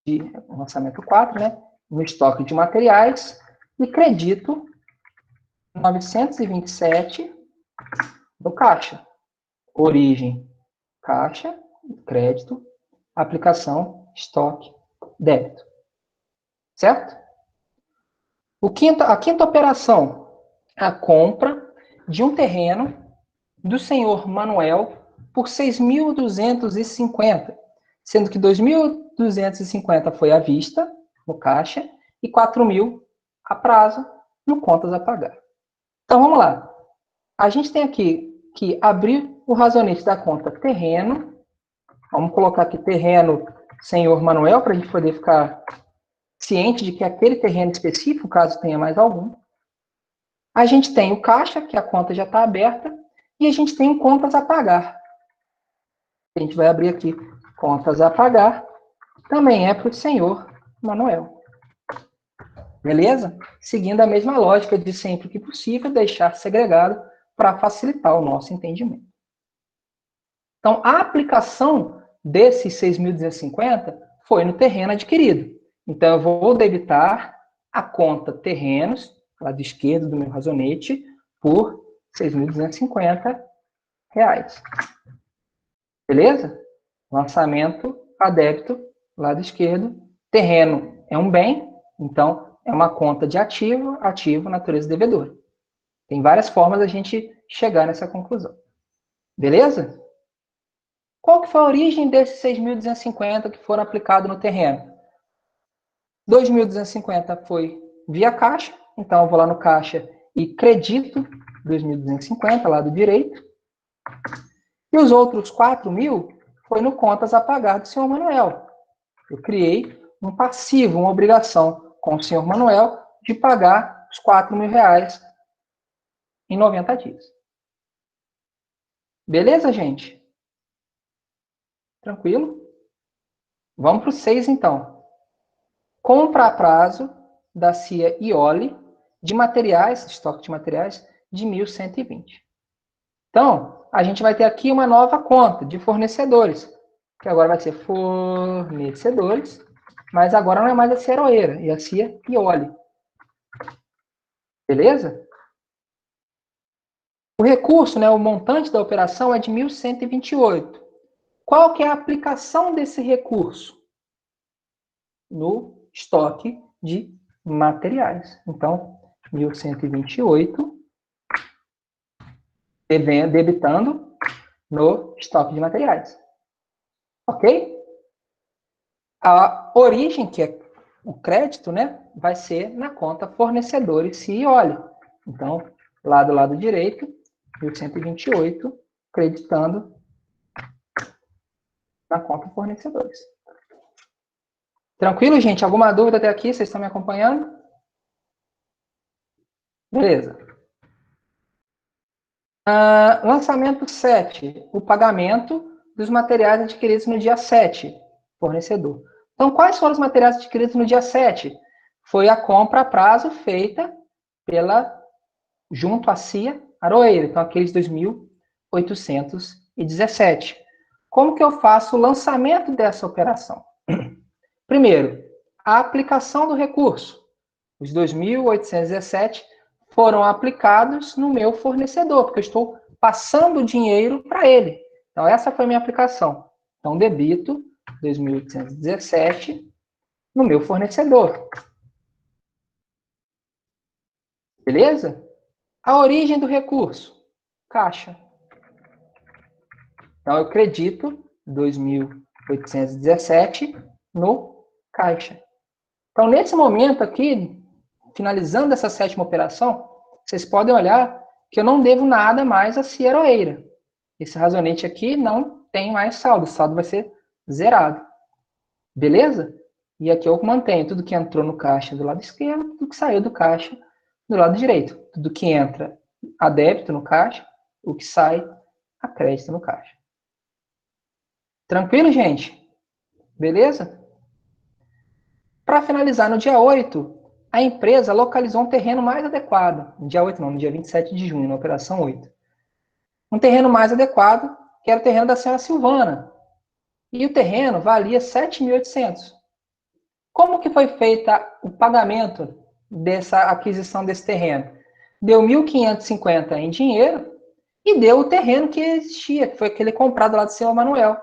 de lançamento 4, né, no estoque de materiais, e credito 927 no caixa. Origem, caixa, crédito, aplicação, estoque, débito. Certo? A quinta operação, a compra de um terreno do senhor Manuel por 6.250, sendo que 2.250 foi à vista, no caixa, e 4.000 a prazo, no contas a pagar. Então, vamos lá. A gente tem aqui que abrir o razonete da conta terreno. Vamos colocar aqui terreno senhor Manuel, para a gente poder ficar ciente de que aquele terreno específico, caso tenha mais algum. A gente tem o caixa, que a conta já está aberta, e a gente tem o contas a pagar. A gente vai abrir aqui contas a pagar, também é para o senhor Manuel. Beleza? Seguindo a mesma lógica de sempre que possível, deixar segregado para facilitar o nosso entendimento. Então, a aplicação desses 6.250 foi no terreno adquirido. Então, eu vou debitar a conta terrenos, lado esquerdo do meu razonete, por R$ 6.250. Beleza? Lançamento a débito, lado esquerdo. Terreno é um bem, então é uma conta de ativo, ativo, natureza devedora. Tem várias formas da gente chegar nessa conclusão. Beleza? Qual que foi a origem desses 6.250 que foram aplicados no terreno? 2.250 foi via caixa, então eu vou lá no caixa e credito 2.250, lado direito. E os outros 4.000 foi no contas a pagar do senhor Manuel. Eu criei um passivo, uma obrigação com o senhor Manuel de pagar os R$ 4.000 em 90 dias. Beleza, gente? Tranquilo? Vamos para o 6, então. Compra a prazo da CIA Ioli de materiais, estoque de materiais, de 1.120. Então, a gente vai ter aqui uma nova conta de fornecedores, que agora vai ser fornecedores, mas agora não é mais a CIA Aroeira, é a CIA Ioli. Beleza? O recurso, né, o montante da operação é de 1.128. Qual que é a aplicação desse recurso? No estoque de materiais. Então, 1.128 debitando no estoque de materiais. Ok? A origem, que é o crédito, né, vai ser na conta fornecedores e óleo. Então, lá do lado direito, 1.128, creditando na conta fornecedores. Tranquilo, gente? Alguma dúvida até aqui? Vocês estão me acompanhando? Beleza. Lançamento 7. O pagamento dos materiais adquiridos no dia 7. Fornecedor. Então, quais foram os materiais adquiridos no dia 7? Foi a compra a prazo feita junto à CIA Aroeira. Então, aqueles 2.817. Como que eu faço o lançamento dessa operação? Primeiro, a aplicação do recurso. Os 2.817 foram aplicados no meu fornecedor, porque eu estou passando o dinheiro para ele. Então, essa foi a minha aplicação. Então, debito 2.817 no meu fornecedor. Beleza? A origem do recurso, caixa. Então, eu credito 2.817 no caixa. Então, nesse momento aqui, finalizando essa 7ª operação, vocês podem olhar que eu não devo nada mais à CIA Aroeira. Esse razonete aqui não tem mais saldo. O saldo vai ser zerado. Beleza? E aqui eu mantenho tudo que entrou no caixa do lado esquerdo, tudo que saiu do caixa do lado direito. Tudo que entra a débito no caixa, o que sai a crédito no caixa. Tranquilo, gente? Beleza? Para finalizar, no dia 8, a empresa localizou um terreno mais adequado. No dia 8 não, no dia 27 de junho, na operação 8. Um terreno mais adequado, que era o terreno da senhora Silvana. E o terreno valia 7.800. Como que foi feita o pagamento dessa aquisição desse terreno? Deu 1.550 em dinheiro e deu o terreno que existia, que foi aquele comprado lá do senhor Manuel,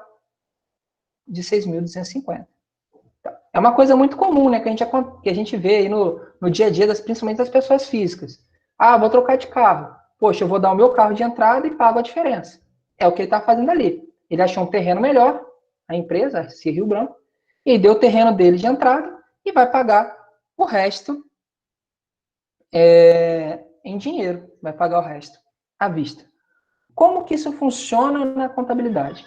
de 6.250. É uma coisa muito comum, né, que a gente vê aí no dia a dia, principalmente das pessoas físicas. Ah, vou trocar de carro. Poxa, eu vou dar o meu carro de entrada e pago a diferença. É o que ele está fazendo ali. Ele achou um terreno melhor, a empresa, a CIA Rio Branco, e deu o terreno dele de entrada e vai pagar o resto em dinheiro, vai pagar o resto à vista. Como que isso funciona na contabilidade?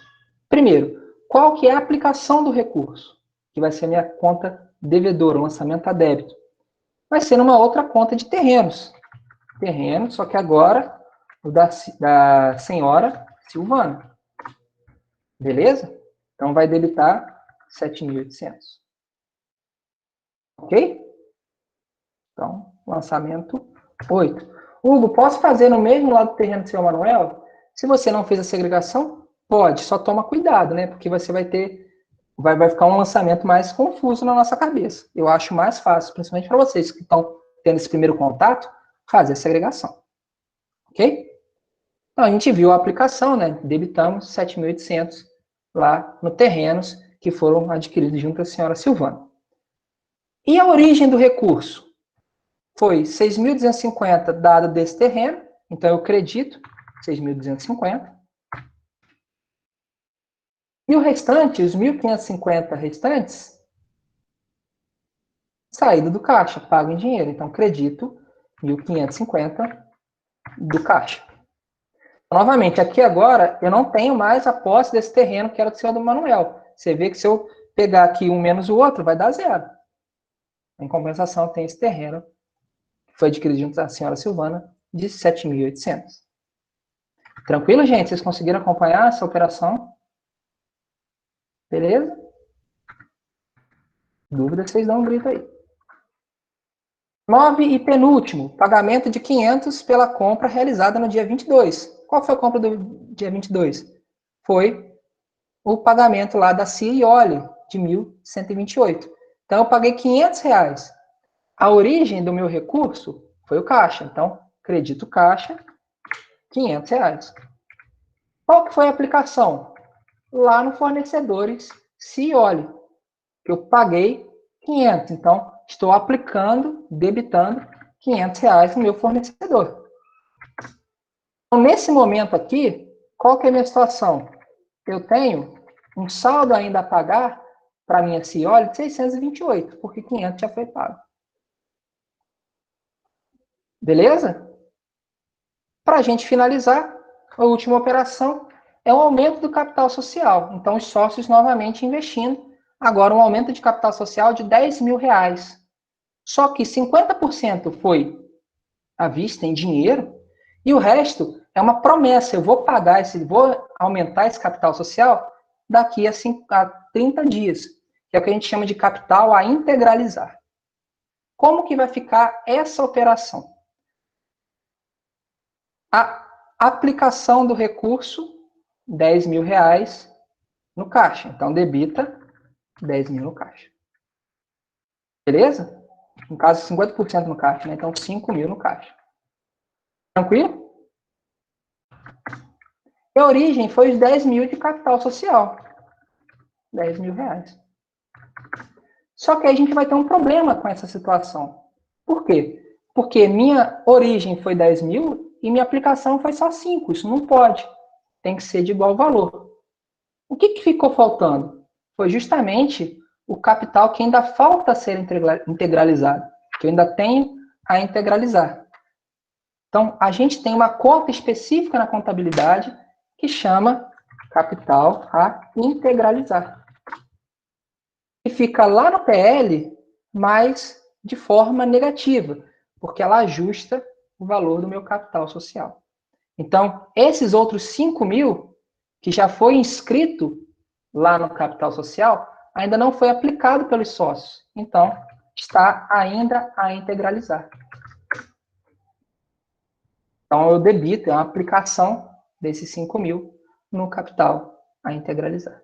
Primeiro, qual que é a aplicação do recurso? Que vai ser a minha conta devedora, o lançamento a débito. Vai ser numa outra conta de terrenos. Terreno, só que agora o da senhora Silvana. Beleza? Então vai debitar 7.800. Ok? Então, lançamento 8. Hugo, posso fazer no mesmo lado do terreno do seu Manuel? Se você não fez a segregação, pode, só toma cuidado, né? Porque você vai ficar um lançamento mais confuso na nossa cabeça. Eu acho mais fácil, principalmente para vocês que estão tendo esse primeiro contato, fazer a segregação. Ok? Então, a gente viu a aplicação, né? Debitamos 7.800 lá no terrenos que foram adquiridos junto à senhora Silvana. E a origem do recurso? Foi 6.250 dado desse terreno, então eu credito 6.250. E o restante, os 1.550 restantes, saída do caixa, pago em dinheiro. Então, credito 1.550 do caixa. Novamente, aqui agora, eu não tenho mais a posse desse terreno que era do senhor do Manuel. Você vê que se eu pegar aqui um menos o outro, vai dar zero. Em compensação, tem esse terreno que foi adquirido junto da senhora Silvana de 7.800. Tranquilo, gente? Vocês conseguiram acompanhar essa operação? Beleza? Dúvida, vocês dão um grito aí. 9 e penúltimo, pagamento de 500 pela compra realizada no dia 22. Qual foi a compra do dia 22? Foi o pagamento lá da Cia e Oli, de 1.128. Então, eu paguei R$500. A origem do meu recurso foi o caixa. Então, credito caixa, R$500. Qual que foi a aplicação? Lá no fornecedores Cia e Oli, que eu paguei 500. Então, estou aplicando, debitando R$500 no meu fornecedor. Então, nesse momento aqui, qual que é a minha situação? Eu tenho um saldo ainda a pagar para a minha Cioli de 628, porque 500 já foi pago. Beleza? Para a gente finalizar, a última operação é o aumento do capital social. Então, os sócios novamente investindo. Agora, um aumento de capital social de R$10.000. Só que 50% foi à vista, em dinheiro, e o resto é uma promessa. Eu vou pagar vou aumentar esse capital social daqui a 30 dias, que é o que a gente chama de capital a integralizar. Como que vai ficar essa operação? A aplicação do recurso, R$10.000 no caixa. Então, debita 10.000 no caixa. Beleza? No caso, 50% no caixa, né? Então, 5.000 no caixa. Tranquilo? E a origem foi os 10.000 de capital social. R$10.000. Só que aí a gente vai ter um problema com essa situação. Por quê? Porque minha origem foi 10.000 e minha aplicação foi só 5. Isso não pode. Tem que ser de igual valor. O que ficou faltando? Foi justamente o capital que ainda falta ser integralizado, que eu ainda tenho a integralizar. Então, a gente tem uma conta específica na contabilidade que chama capital a integralizar. E fica lá no PL, mas de forma negativa, porque ela ajusta o valor do meu capital social. Então, esses outros 5.000, que já foi inscrito lá no capital social, ainda não foi aplicado pelos sócios. Então, está ainda a integralizar. Então, eu debito, é uma aplicação desses 5.000 no capital a integralizar.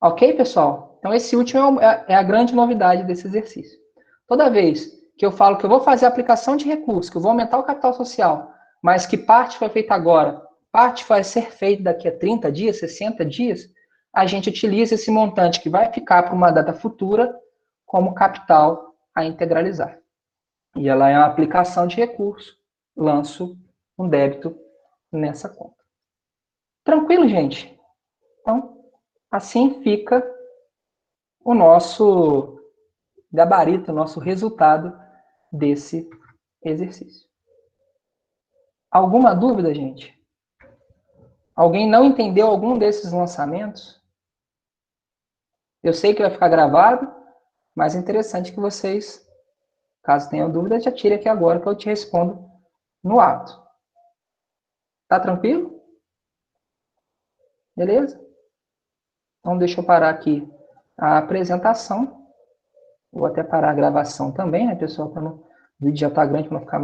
Ok, pessoal? Então, esse último é a grande novidade desse exercício. Toda vez que eu falo que eu vou fazer a aplicação de recursos, que eu vou aumentar o capital social, mas que parte foi feita agora, parte vai ser feita daqui a 30 dias, 60 dias, a gente utiliza esse montante que vai ficar para uma data futura como capital a integralizar. E ela é uma aplicação de recurso, lanço um débito nessa conta. Tranquilo, gente? Então, assim fica o nosso gabarito, o nosso resultado desse exercício. Alguma dúvida, gente? Alguém não entendeu algum desses lançamentos? Eu sei que vai ficar gravado, mas é interessante que vocês, caso tenham dúvida, já tirem aqui agora que eu te respondo no ato. Tá tranquilo? Beleza? Então, deixa eu parar aqui a apresentação. Vou até parar a gravação também, né, pessoal? Para o vídeo já tá grande, para não ficar mais